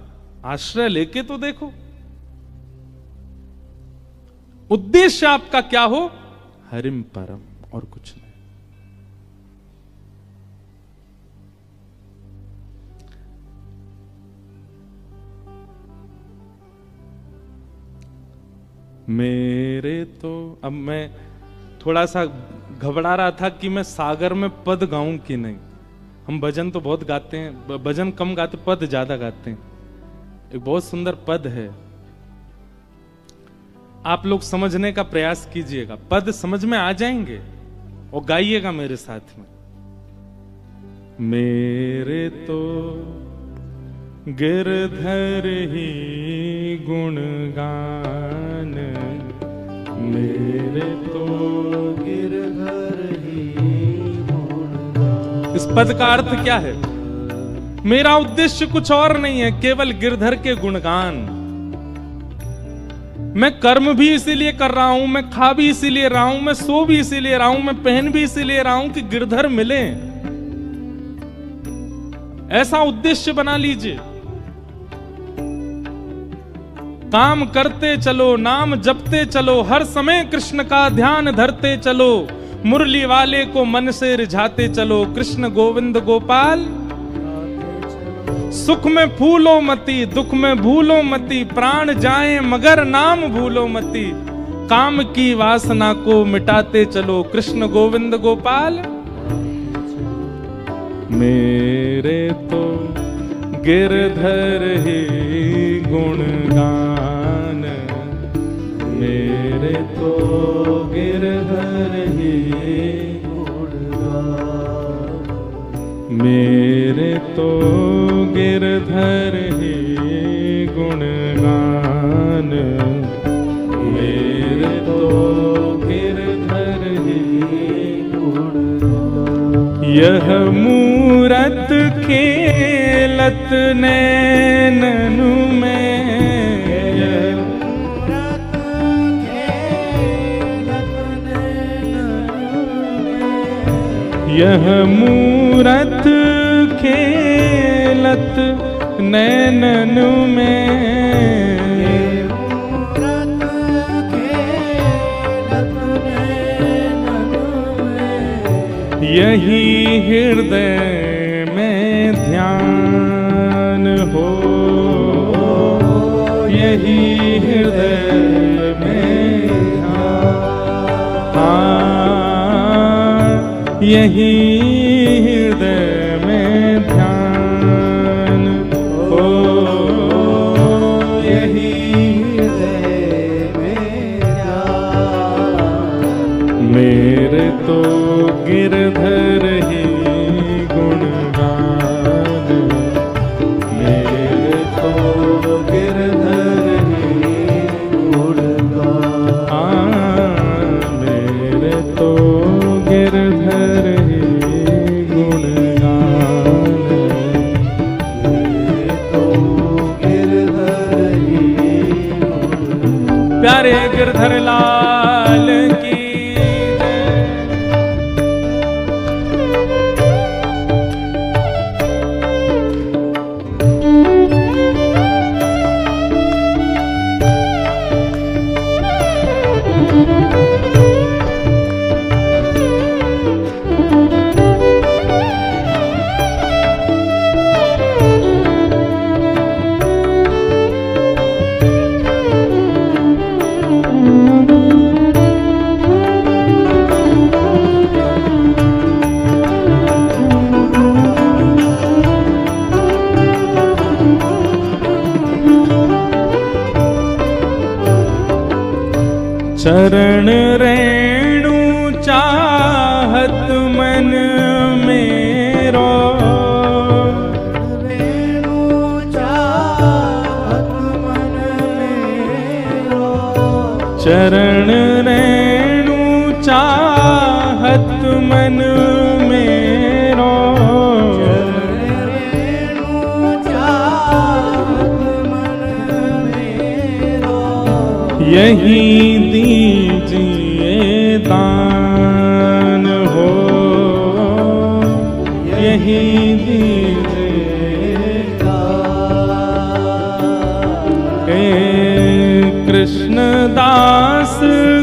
आश्रय लेके तो देखो। उद्देश्य आपका क्या हो, हरिम परम, और कुछ नहीं। मेरे तो, अब मैं थोड़ा सा घबरा रहा था कि मैं सागर में पद गाऊं कि नहीं। हम भजन तो बहुत गाते हैं, भजन कम गाते, पद ज्यादा गाते हैं। एक बहुत सुंदर पद है, आप लोग समझने का प्रयास कीजिएगा, पद समझ में आ जाएंगे और गाइएगा मेरे साथ में। मेरे तो गिरधर ही गुणगान, मेरे तो गिरधर ही गुणगान। इस पद का अर्थ क्या है? मेरा उद्देश्य कुछ और नहीं है, केवल गिरधर के गुणगान। मैं कर्म भी इसीलिए कर रहा हूं, मैं खा भी इसीलिए रहा हूं, मैं सो भी इसीलिए रहा हूं, मैं पहन भी इसीलिए रहा हूं कि गिरधर मिले। ऐसा उद्देश्य बना लीजिए। काम करते चलो, नाम जपते चलो, हर समय कृष्ण का ध्यान धरते चलो, मुरली वाले को मन से रिझाते चलो, कृष्ण गोविंद गोपाल। सुख में फूलो मती, दुख में भूलो मती, प्राण जाए मगर नाम भूलो मती, काम की वासना को मिटाते चलो, कृष्ण गोविंद गोपाल। मेरे तो गिरधर ही गुणगान, मेरे तो गिरधर ही गुणगान, मेरे तो गिरधर ही गुणगान, मेरे तो गिरधर ही गुणगान। यह मूरत खेलत नैननु में, यह मूरत खेलत नैननु में, यही हृदय में ध्यान हो, यही हृदय में ध्यान, यही हृदय में ध्यान हो, यही हृदय में ध्यान। मेरे तो गिरधर ही गुणगान, मेरे तो गिरधर ही गुणगान, मेरे तो गिरधर ही गुणगान, मेरे तो गिरधर ही गुणगान। प्यारे गिरधर लाल की चरण रेणु चाहत मन मेरो, रेणु चाहत मन मेरो, चरण रेणु मन मेरो, यही दीजिए दान हो, यही दीजिए दान। कृष्ण दास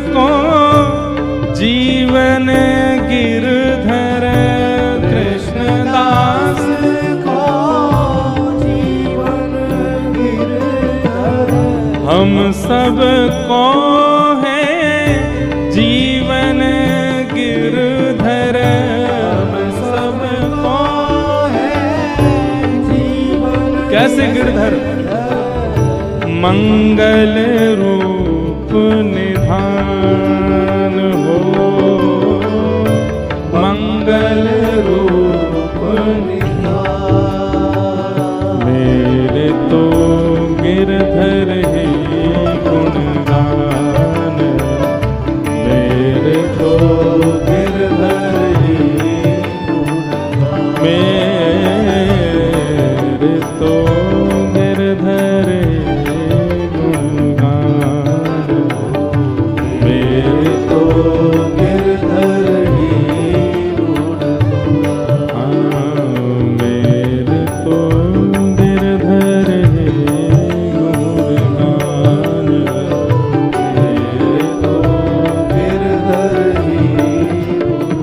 को जीवन गिरधर, कृष्ण दास को जीवन गिरधर, हम सब को है जीवन गिरधर, हम सब को है जीवन। कैसे गिरधर? मंगल रूप निधान हो, मंगल रूप निधान। मेरे तो गिरधर ही गुणगान, मेरे तो गिरधर ही गुणगान, मेरे तो गिरधर ही गुणगान, मेरे तो गिरधर ही गुणगान, मेरे तो गिरधर ही गुणगान, मेरे तो गिरधर ही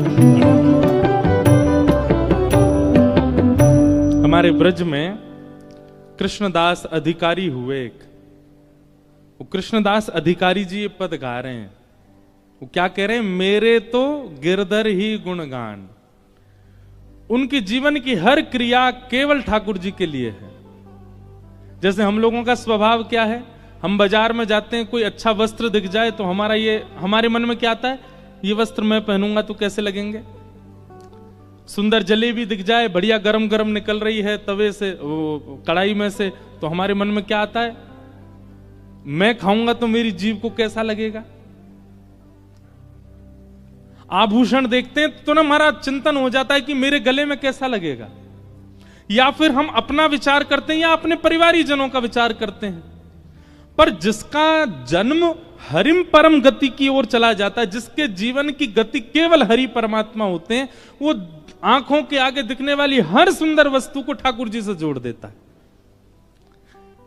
गुणगान। हमारे ब्रज में कृष्णदास अधिकारी हुए एक, वो कृष्णदास अधिकारी जी ये पद गा रहे हैं। वो क्या कह रहे हैं? मेरे तो गिरधर ही गुणगान। उनके जीवन की हर क्रिया केवल ठाकुर जी के लिए है। जैसे हम लोगों का स्वभाव क्या है, हम बाजार में जाते हैं, कोई अच्छा वस्त्र दिख जाए तो हमारे मन में क्या आता है? ये वस्त्र मैं पहनूंगा तो कैसे लगेंगे? सुंदर जलेबी दिख जाए, बढ़िया गरम गरम निकल रही है तवे से, कढ़ाई में से, तो हमारे मन में क्या आता है? मैं खाऊंगा तो मेरी जीभ को कैसा लगेगा? आभूषण देखते हैं तो ना हमारा चिंतन हो जाता है कि मेरे गले में कैसा लगेगा। या फिर हम अपना विचार करते हैं या अपने परिवारी जनों का विचार करते हैं। पर जिसका जन्म हरिम परम गति की ओर चला जाता है, जिसके जीवन की गति केवल हरि परमात्मा होते हैं, वो आंखों के आगे दिखने वाली हर सुंदर वस्तु को ठाकुर जी से जोड़ देता है।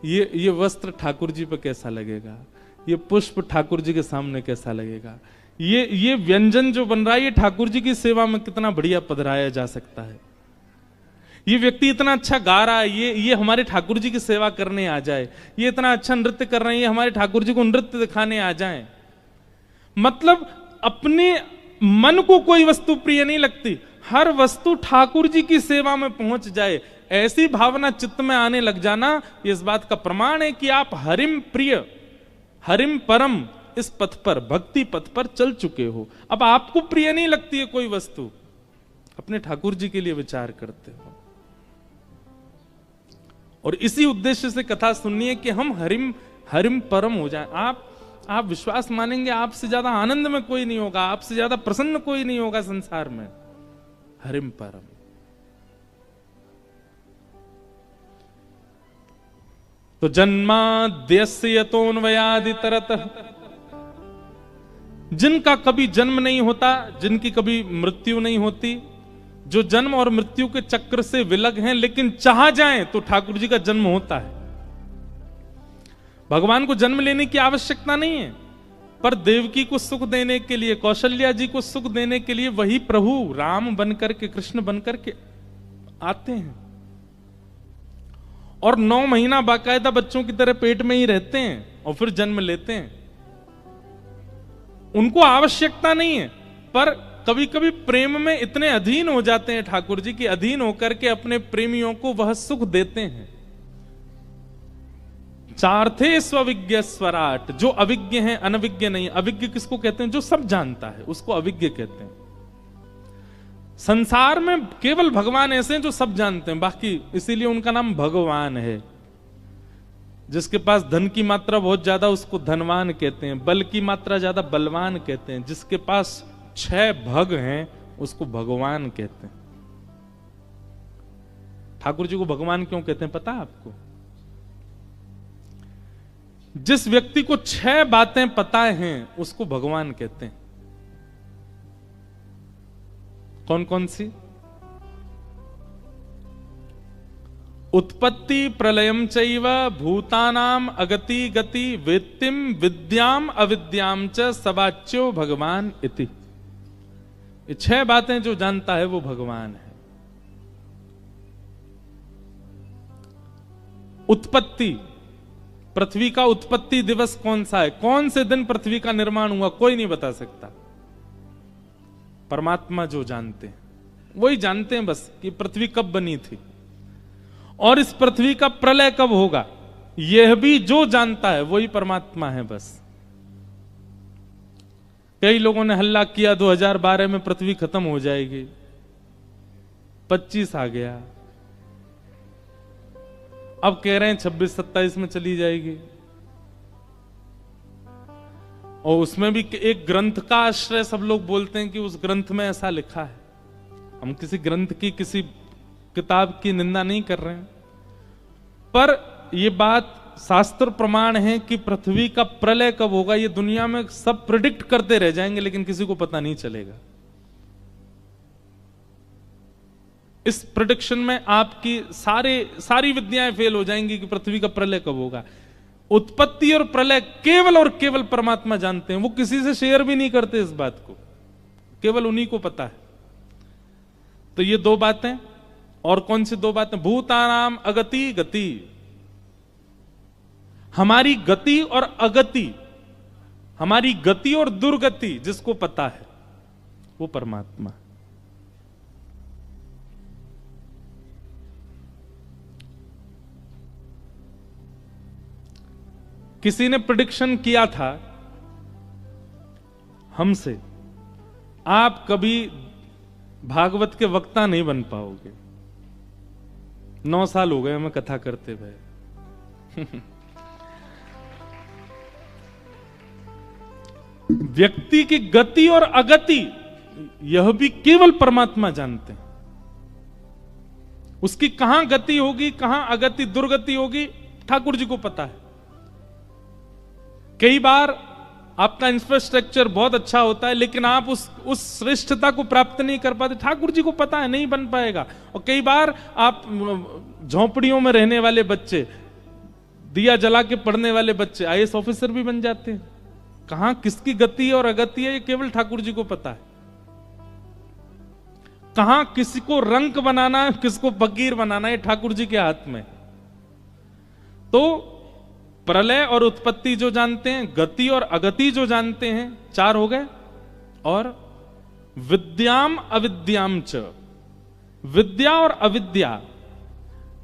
ये वस्त्र ठाकुर जी पे कैसा लगेगा? ये पुष्प ठाकुर जी के सामने कैसा लगेगा? ये व्यंजन जो बन रहा है, ये ठाकुर जी की सेवा में कितना बढ़िया पधराया जा सकता है। ये व्यक्ति इतना अच्छा गा रहा है, ये हमारे ठाकुर जी की सेवा करने आ जाए। ये इतना अच्छा नृत्य कर रहे हैं, ये हमारे ठाकुर जी को नृत्य दिखाने आ जाएं। मतलब अपने मन को कोई वस्तु प्रिय नहीं लगती, हर वस्तु ठाकुर जी की सेवा में पहुंच जाए, ऐसी भावना चित्त में आने लग जाना, इस बात का प्रमाण है कि आप हरिम प्रिय, हरिम परम इस पथ पर, भक्ति पथ पर चल चुके हो। अब आपको प्रिय नहीं लगती है कोई वस्तु, अपने ठाकुर जी के लिए विचार करते हो। और इसी उद्देश्य से कथा सुननी है कि हम हरिम परम हो जाएं। आप विश्वास मानेंगे, आपसे ज्यादा आनंद में कोई नहीं होगा, आपसे ज्यादा प्रसन्न कोई नहीं होगा संसार में। हरिम परम। तो जन्माद्यस्य यतोऽन्वयादितरतः, जिनका कभी जन्म नहीं होता, जिनकी कभी मृत्यु नहीं होती, जो जन्म और मृत्यु के चक्र से विलग हैं, लेकिन चाह जाएं तो ठाकुर जी का जन्म होता है। भगवान को जन्म लेने की आवश्यकता नहीं है, पर देवकी को सुख देने के लिए, कौशल्या जी को सुख देने के लिए वही प्रभु राम बनकर के, कृष्ण बनकर के आते हैं और 9 महीना बाकायदा बच्चों की तरह पेट में ही रहते हैं और फिर जन्म लेते हैं। उनको आवश्यकता नहीं है, पर कभी कभी प्रेम में इतने अधीन हो जाते हैं ठाकुर जी की, अधीन होकर के अपने प्रेमियों को वह सुख देते हैं। चार्थे स्वविज्ञ स्वराट, जो अविज्ञ है, अनविज्ञ नहीं। अविज्ञ किसको कहते हैं? जो सब जानता है, उसको अविज्ञ कहते हैं। संसार में केवल भगवान ऐसे हैं जो सब जानते हैं, बाकी इसीलिए उनका नाम भगवान है। जिसके पास धन की मात्रा बहुत ज्यादा उसको धनवान कहते हैं, बल की मात्रा ज्यादा बलवान कहते हैं। जिसके पास 6 भग हैं उसको भगवान कहते हैं। ठाकुर जी को भगवान क्यों कहते हैं पता है आपको? जिस व्यक्ति को 6 बातें पता हैं उसको भगवान कहते हैं। कौन कौन सी? उत्पत्ति प्रलयम चैव भूतानाम अगति गति वेत्तिम विद्याम अविद्याम च सवाच्यो भगवान इति। ये 6 बातें जो जानता है वो भगवान है। उत्पत्ति, पृथ्वी का उत्पत्ति दिवस कौन सा है? कौन से दिन पृथ्वी का निर्माण हुआ? कोई नहीं बता सकता। परमात्मा जो जानते हैं वही जानते हैं बस कि पृथ्वी कब बनी थी और इस पृथ्वी का प्रलय कब होगा, यह भी जो जानता है वही परमात्मा है बस। कई लोगों ने हल्ला किया 2012 में पृथ्वी खत्म हो जाएगी, 25 आ गया, अब कह रहे हैं 26-27 में चली जाएगी। और उसमें भी एक ग्रंथ का आश्रय सब लोग बोलते हैं कि उस ग्रंथ में ऐसा लिखा है। हम किसी ग्रंथ की, किसी किताब की निंदा नहीं कर रहे हैं, पर यह बात शास्त्र प्रमाण है कि पृथ्वी का प्रलय कब होगा ये दुनिया में सब प्रिडिक्ट करते रह जाएंगे, लेकिन किसी को पता नहीं चलेगा। इस प्रिडिक्शन में आपकी सारी विद्याएं फेल हो जाएंगी कि पृथ्वी का प्रलय कब होगा। उत्पत्ति और प्रलय केवल और केवल परमात्मा जानते हैं, वो किसी से शेयर भी नहीं करते इस बात को, केवल उन्हीं को पता है। तो ये 2 बातें, और कौन सी 2 बातें? भूतानाम अगति गति, हमारी गति और अगति, हमारी गति और दुर्गति जिसको पता है वो परमात्मा। किसी ने प्रेडिक्शन किया था हमसे, आप कभी भागवत के वक्ता नहीं बन पाओगे। 9 साल हो गए हमें कथा करते हुए। व्यक्ति की गति और अगति यह भी केवल परमात्मा जानते हैं। उसकी कहां गति होगी, कहां अगति दुर्गति होगी, ठाकुर जी को पता है। कई बार आपका इंफ्रास्ट्रक्चर बहुत अच्छा होता है लेकिन आप उस श्रेष्ठता को प्राप्त नहीं कर पाते, ठाकुर जी को पता है नहीं बन पाएगा। और कई बार आप झोंपड़ियों में रहने वाले बच्चे, दिया जला के पढ़ने वाले बच्चे IAS ऑफिसर भी बन जाते हैं। कहां किसकी गति और अगति है ये केवल ठाकुर जी को पता है। कहां किसी को रंक बनाना है, किसको फकीर बनाना है, ठाकुर जी के हाथ में। तो प्रलय और उत्पत्ति जो जानते हैं, गति और अगति जो जानते हैं, 4 हो गए। और विद्याम अविद्याम च, विद्या और अविद्या।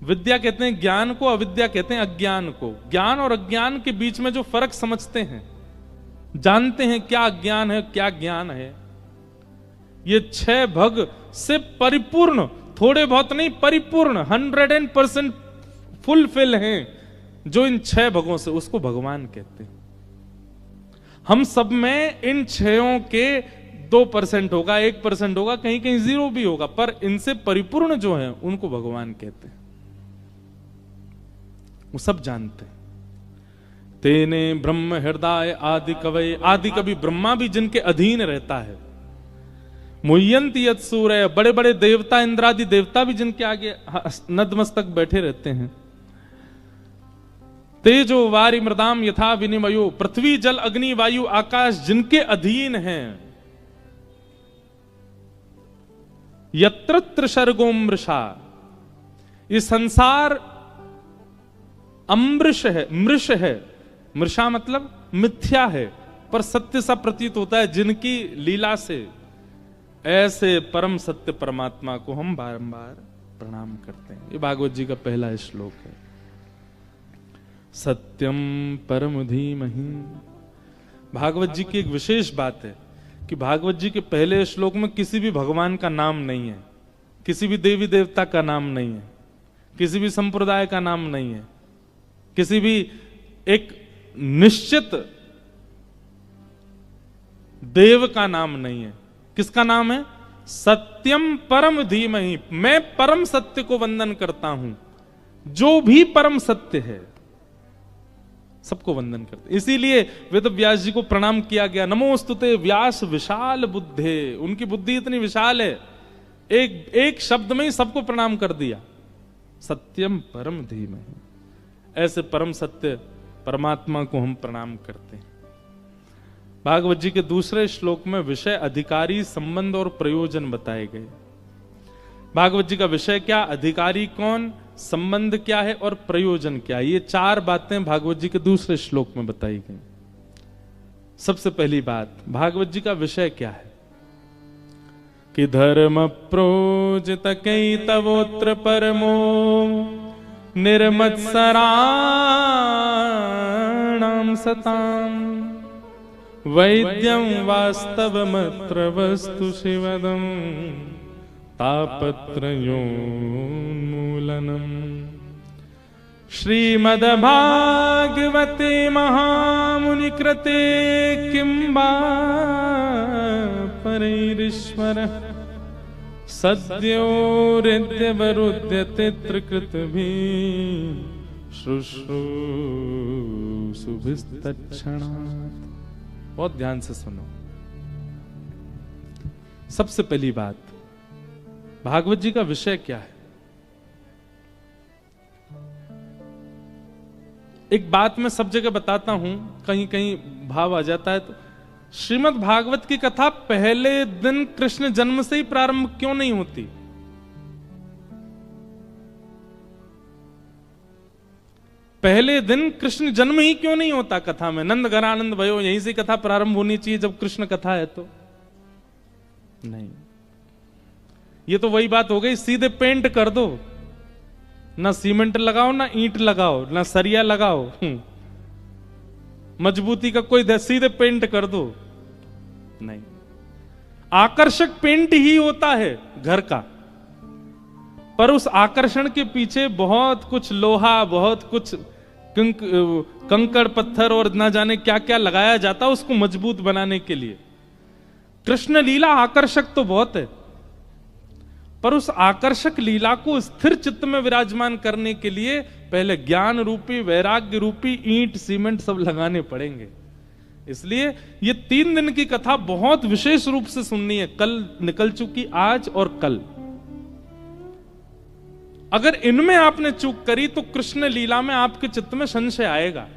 विद्या कहते हैं ज्ञान को, अविद्या कहते हैं अज्ञान को। ज्ञान और अज्ञान के बीच में जो फर्क समझते हैं, जानते हैं क्या ज्ञान है क्या ज्ञान है, ये 6 भग से परिपूर्ण, थोड़े बहुत नहीं, परिपूर्ण 100% फुलफिल हैं जो इन 6 भगों से, उसको भगवान कहते हैं। हम सब में इन 6 के 2% होगा, 1% होगा, कहीं कहीं 0 भी होगा, पर इनसे परिपूर्ण जो है उनको भगवान कहते हैं। वो सब जानते हैं। तेने ब्रह्म हृदय आदि कवय, आदि कवि ब्रह्मा भी जिनके अधीन रहता है। मुह्यंति यत् सूर्य, बड़े बड़े देवता, इंद्रादि देवता भी जिनके आगे नतमस्तक बैठे रहते हैं। तेजो वारि मृदाम यथा विनिमयो, पृथ्वी जल अग्नि वायु आकाश जिनके अधीन हैं। यत्र सर्गो मृषा, ये संसार अमृष है, मृष है। मृषा मतलब मिथ्या है पर सत्य सा प्रतीत होता है जिनकी लीला से। ऐसे परम सत्य परमात्मा को हम बारंबार प्रणाम करते हैं। ये भागवत जी का पहला श्लोक है। सत्यम परम धीमहि। भागवत जी की एक विशेष बात है कि भागवत जी के पहले श्लोक में किसी भी भगवान का नाम नहीं है, किसी भी देवी देवता का नाम नहीं है, किसी भी संप्रदाय का नाम नहीं है, किसी भी एक निश्चित देव का नाम नहीं है। किसका नाम है? सत्यम परम धीमहि, मैं परम सत्य को वंदन करता हूं। जो भी परम सत्य है सबको वंदन करते। इसीलिए वेद व्यास जी को प्रणाम किया गया, नमोस्तुते व्यास विशाल बुद्धे। उनकी बुद्धि इतनी विशाल है, एक शब्द में ही सबको प्रणाम कर दिया। सत्यम परम धीमहि, ऐसे परम सत्य परमात्मा को हम प्रणाम करते हैं। भागवत जी के दूसरे श्लोक में विषय, अधिकारी, संबंध और प्रयोजन बताए गए। भागवत जी का विषय क्या, अधिकारी कौन, संबंध क्या है और प्रयोजन क्या है, ये चार बातें भागवत जी के दूसरे श्लोक में बताई गई। सबसे पहली बात, भागवत जी का विषय क्या है कि धर्म प्रोजित कैतवोत्र परमो निर्मत्सराणां सताम् वैद्यं वास्तवमत्र वस्तु शिवदम् तापत्रयोन्मूलनम्। श्रीमद्भागवते महामुनिकृते किं वा परैरीश्वरः सद्योरित्यवरुध्यते त्रिकृतभिः शुश्रूषुभिस्तत्क्षणात्। बहुत ध्यान से सुनो। सबसे पहली बात, भागवत जी का विषय क्या है। एक बात मैं सब जगह बताता हूं, कहीं कहीं भाव आ जाता है। तो श्रीमद् भागवत की कथा पहले दिन कृष्ण जन्म से ही प्रारंभ क्यों नहीं होती? पहले दिन कृष्ण जन्म ही क्यों नहीं होता कथा में? नंद घरानंद भयो, यहीं से कथा प्रारंभ होनी चाहिए जब कृष्ण कथा है। तो नहीं, ये तो वही बात हो गई, सीधे पेंट कर दो, ना सीमेंट लगाओ, ना ईंट लगाओ, ना सरिया लगाओ, मजबूती का कोई, सीधे पेंट कर दो। नहीं, आकर्षक पेंट ही होता है घर का, पर उस आकर्षण के पीछे बहुत कुछ लोहा, बहुत कुछ कंकड़ पत्थर और ना जाने क्या क्या लगाया जाता उसको मजबूत बनाने के लिए। कृष्ण लीला आकर्षक तो बहुत है, पर उस आकर्षक लीला को स्थिर चित्त में विराजमान करने के लिए पहले ज्ञान रूपी, वैराग्य रूपी ईंट, सीमेंट सब लगाने पड़ेंगे। इसलिए ये 3 दिन की कथा बहुत विशेष रूप से सुननी है। कल निकल चुकी, आज और कल। अगर इनमें आपने चूक करी तो कृष्ण लीला में आपके चित्त में संशय आएगा।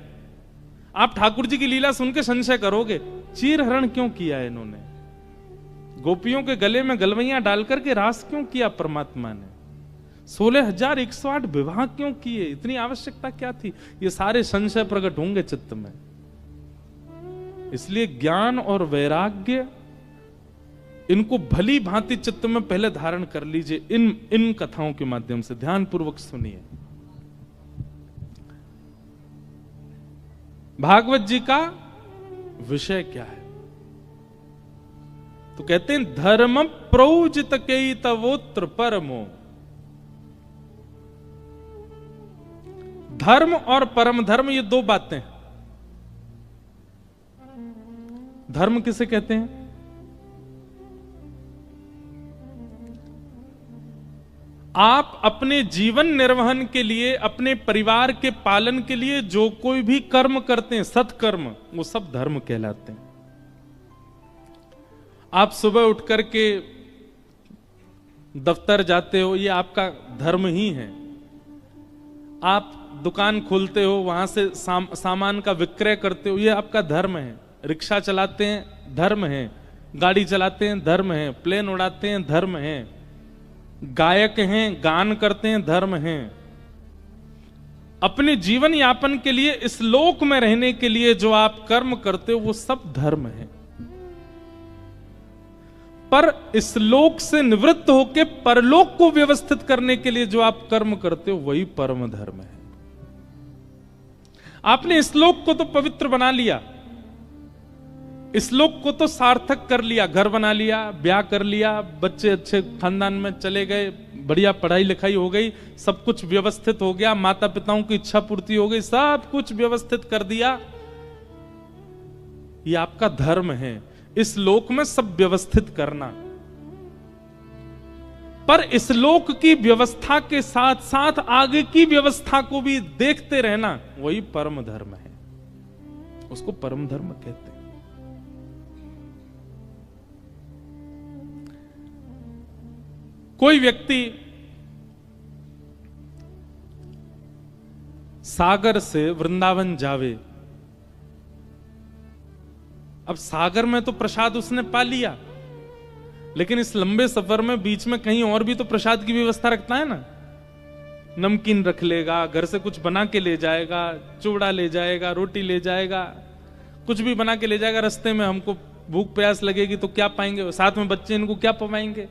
आप ठाकुर जी की लीला सुन के संशय करोगे, चीर हरण क्यों किया इन्होंने, गोपियों के गले में गलवैयां डालकर के रास क्यों किया परमात्मा ने, 16,108 विवाह क्यों किए, इतनी आवश्यकता क्या थी? ये सारे संशय प्रकट होंगे चित्त में। इसलिए ज्ञान और वैराग्य, इनको भली भांति चित्त में पहले धारण कर लीजिए। इन कथाओं के माध्यम से ध्यान पूर्वक सुनिए। भागवत जी का विषय क्या है? तो कहते हैं धर्म प्रोजित कैतवोत्र परमो। धर्म और परम धर्म, ये 2 बातें। धर्म किसे कहते हैं? आप अपने जीवन निर्वहन के लिए, अपने परिवार के पालन के लिए जो कोई भी कर्म करते हैं, सत्कर्म, वो सब धर्म कहलाते हैं। आप सुबह उठ करके दफ्तर जाते हो, ये आपका धर्म ही है। आप दुकान खोलते हो, वहां से सामान का विक्रय करते हो, ये आपका धर्म है। रिक्शा चलाते हैं, धर्म है। गाड़ी चलाते हैं, धर्म है। प्लेन उड़ाते हैं, धर्म है। गायक हैं, गान करते हैं, धर्म है। अपने जीवन यापन के लिए, इस लोक में रहने के लिए जो आप कर्म करते हो, वो सब धर्म है। पर इस लोक से निवृत्त होकर परलोक को व्यवस्थित करने के लिए जो आप कर्म करते हो, वही परम धर्म है। आपने इस लोक को तो पवित्र बना लिया, इस लोक को तो सार्थक कर लिया, घर बना लिया, ब्याह कर लिया, बच्चे अच्छे खानदान में चले गए, बढ़िया पढ़ाई लिखाई हो गई, सब कुछ व्यवस्थित हो गया, माता पिताओं की इच्छा पूर्ति हो गई, सब कुछ व्यवस्थित कर दिया। ये आपका धर्म है, इस लोक में सब व्यवस्थित करना। पर इस लोक की व्यवस्था के साथ साथ आगे की व्यवस्था को भी देखते रहना, वही परम धर्म है। उसको परम धर्म कहते हैं। कोई व्यक्ति सागर से वृंदावन जावे, अब सागर में तो प्रसाद उसने पा लिया, लेकिन इस लंबे सफर में बीच में कहीं और भी तो प्रसाद की व्यवस्था रखता है ना। नमकीन रख लेगा, घर से कुछ बना के ले जाएगा, चूड़ा ले जाएगा, रोटी ले जाएगा, कुछ भी बना के ले जाएगा। रास्ते में हमको भूख प्यास लगेगी तो क्या पाएंगे, साथ में बच्चे इनको क्या पवाएंगे।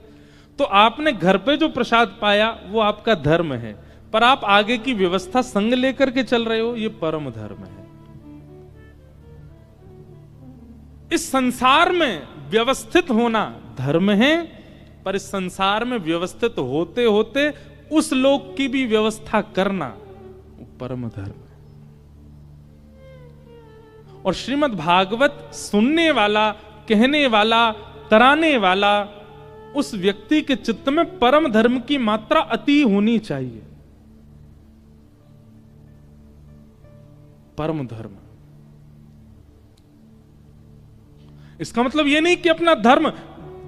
तो आपने घर पे जो प्रसाद पाया वो आपका धर्म है, पर आप आगे की व्यवस्था संग लेकर के चल रहे हो, ये परम धर्म है। इस संसार में व्यवस्थित होना धर्म है, पर इस संसार में व्यवस्थित होते होते उस लोक की भी व्यवस्था करना वो परम धर्म है। और श्रीमद् भागवत सुनने वाला, कहने वाला, कराने वाला उस व्यक्ति के चित्त में परम धर्म की मात्रा अति होनी चाहिए। परम धर्म, इसका मतलब यह नहीं कि अपना धर्म,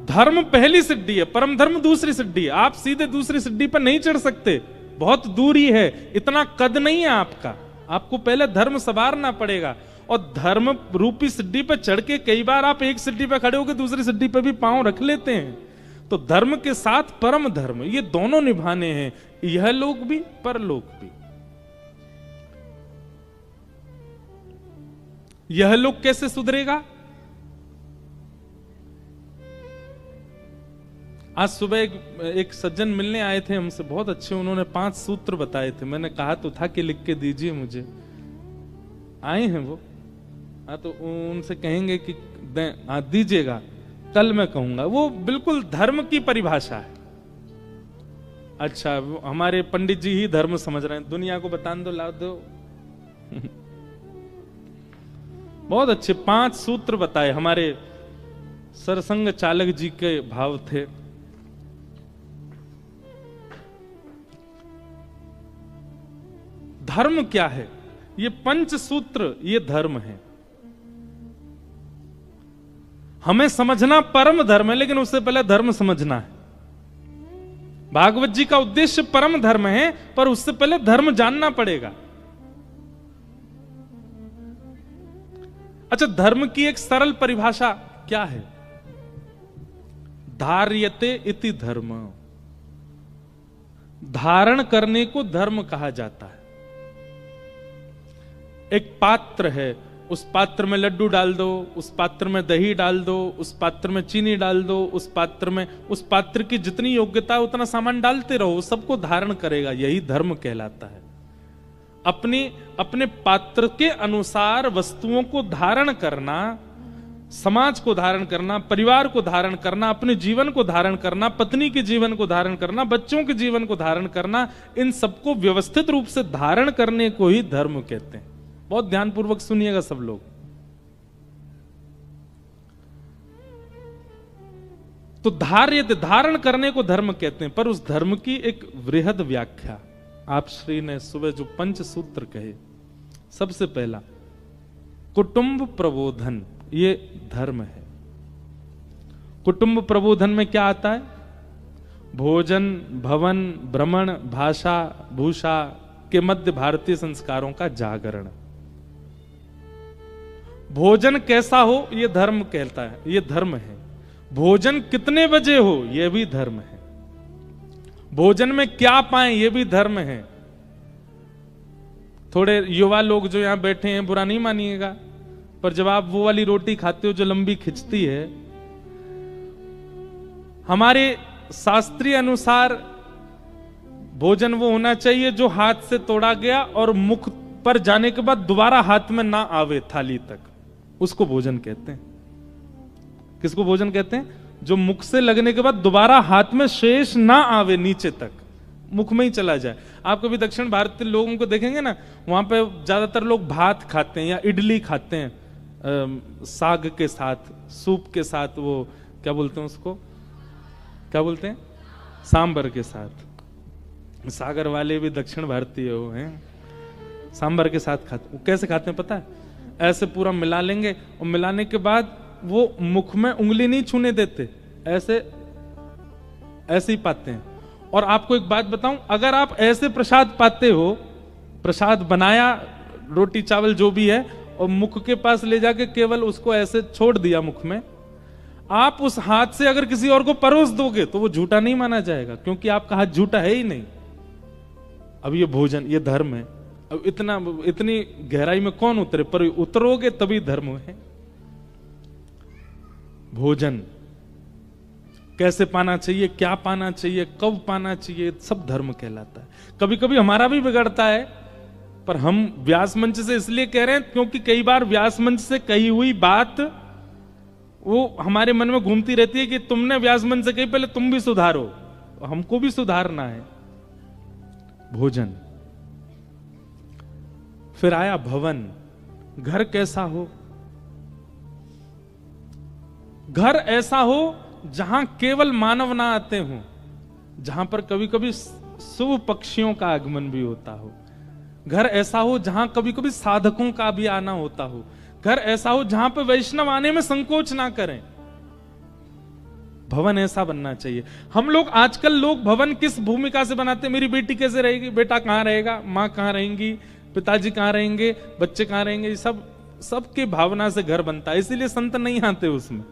धर्म पहली सिद्धि है, परम धर्म दूसरी सिद्धि है। आप सीधे दूसरी सिद्धि पर नहीं चढ़ सकते, बहुत दूरी है, इतना कद नहीं है आपका। आपको पहले धर्म संवारना पड़ेगा, और धर्म रूपी सिद्धि पर चढ़ के कई बार आप एक सिद्धि पर खड़े होकर दूसरी सिद्धि पर भी पांव रख लेते हैं। तो धर्म के साथ परम धर्म, ये दोनों निभाने हैं, यह लोक भी परलोक भी। यह लोक कैसे सुधरेगा? आज सुबह एक सज्जन मिलने आए थे हमसे, बहुत अच्छे, उन्होंने 5 सूत्र बताए थे। मैंने कहा तो था कि लिख के दीजिए मुझे, आए हैं वो। हाँ, तो उनसे कहेंगे कि दीजिएगा, कल मैं कहूंगा। वो बिल्कुल धर्म की परिभाषा है। अच्छा, हमारे पंडित जी ही धर्म समझ रहे हैं, दुनिया को बता दो, ला दो। बहुत अच्छे 5 सूत्र बताए, हमारे सरसंग चालक जी के भाव थे। धर्म क्या है? ये 5 सूत्र, ये धर्म है। हमें समझना परम धर्म है, लेकिन उससे पहले धर्म समझना है। भागवत जी का उद्देश्य परम धर्म है, पर उससे पहले धर्म जानना पड़ेगा। अच्छा, धर्म की एक सरल परिभाषा क्या है? धार्यते इति धर्म, धारण करने को धर्म कहा जाता है। एक पात्र है, उस पात्र में लड्डू डाल दो, उस पात्र में दही डाल दो, उस पात्र में चीनी डाल दो, उस पात्र में, उस पात्र की जितनी योग्यता है उतना सामान डालते रहो, सबको धारण करेगा, यही धर्म कहलाता है। अपने पात्र के अनुसार वस्तुओं को धारण करना, समाज को धारण करना, परिवार को धारण करना, अपने जीवन को धारण करना, पत्नी के जीवन को धारण करना, बच्चों के जीवन को धारण करना, इन सबको व्यवस्थित रूप से धारण करने को ही धर्म कहते हैं। बहुत ध्यानपूर्वक सुनिएगा सब लोग। तो धारण करने को धर्म कहते हैं, पर उस धर्म की एक वृहद व्याख्या आप श्री ने सुबह जो 5 सूत्र कहे, सबसे पहला कुटुंब प्रबोधन, ये धर्म है। कुटुंब प्रबोधन में क्या आता है? भोजन, भवन, भ्रमण, भाषा, भूषा के मध्य भारतीय संस्कारों का जागरण। भोजन कैसा हो, यह धर्म कहता है, यह धर्म है। भोजन कितने बजे हो, यह भी धर्म है। भोजन में क्या पाएं, यह भी धर्म है। थोड़े युवा लोग जो यहां बैठे हैं, बुरा नहीं मानिएगा, पर जब आप वो वाली रोटी खाते हो जो लंबी खिंचती है, हमारे शास्त्रीय अनुसार भोजन वो होना चाहिए जो हाथ से तोड़ा गया और मुख पर जाने के बाद दोबारा हाथ में ना आवे थाली तक, उसको भोजन कहते हैं। किसको भोजन कहते हैं? जो मुख से लगने के बाद दोबारा हाथ में शेष ना आवे नीचे तक, मुख में ही चला जाए। आप कभी दक्षिण भारतीय लोगों को देखेंगे ना, वहां पे ज्यादातर लोग भात खाते हैं या इडली खाते हैं, साग के साथ, सूप के साथ, वो क्या बोलते हैं उसको, क्या बोलते हैं, सांबर के साथ। सागर वाले भी दक्षिण भारतीय हो हैं, सांबर के साथ खाते। वो कैसे खाते हैं पता है? ऐसे पूरा मिला लेंगे और मिलाने के बाद वो मुख में उंगली नहीं छूने देते, ऐसे ऐसे ही पाते हैं। और आपको एक बात बताऊं, अगर आप ऐसे प्रसाद पाते हो, प्रसाद बनाया रोटी चावल जो भी है और मुख के पास ले जाके केवल उसको ऐसे छोड़ दिया मुख में, आप उस हाथ से अगर किसी और को परोस दोगे तो वो झूठा नहीं माना जाएगा, क्योंकि आपका हाथ झूठा है ही नहीं। अब ये भोजन, ये धर्म है। अब इतनी गहराई में कौन उतरे, पर उतरोगे तभी धर्म है। भोजन कैसे पाना चाहिए, क्या पाना चाहिए, कब पाना चाहिए, सब धर्म कहलाता है। कभी कभी हमारा भी बिगड़ता है, पर हम व्यास मंच से इसलिए कह रहे हैं क्योंकि कई बार व्यास मंच से कही हुई बात वो हमारे मन में घूमती रहती है कि तुमने व्यास मंच से कही, पहले तुम भी सुधारो, हमको भी सुधारना है। भोजन। फिर आया भवन। घर कैसा हो? घर ऐसा हो जहां केवल मानव ना आते हो, जहां पर कभी कभी शुभ पक्षियों का आगमन भी होता हो। घर ऐसा हो जहां कभी कभी साधकों का भी आना होता हो। घर ऐसा हो जहां पर वैष्णव आने में संकोच ना करें। भवन ऐसा बनना चाहिए। हम लोग आजकल लोग भवन किस भूमिका से बनाते हैं? मेरी बेटी कैसे रहेगी, बेटा कहां रहेगा, मां कहां रहेंगी, पिताजी कहां रहेंगे, बच्चे कहां रहेंगे, सब सबके भावना से घर बनता है, इसीलिए संत नहीं आते उसमें।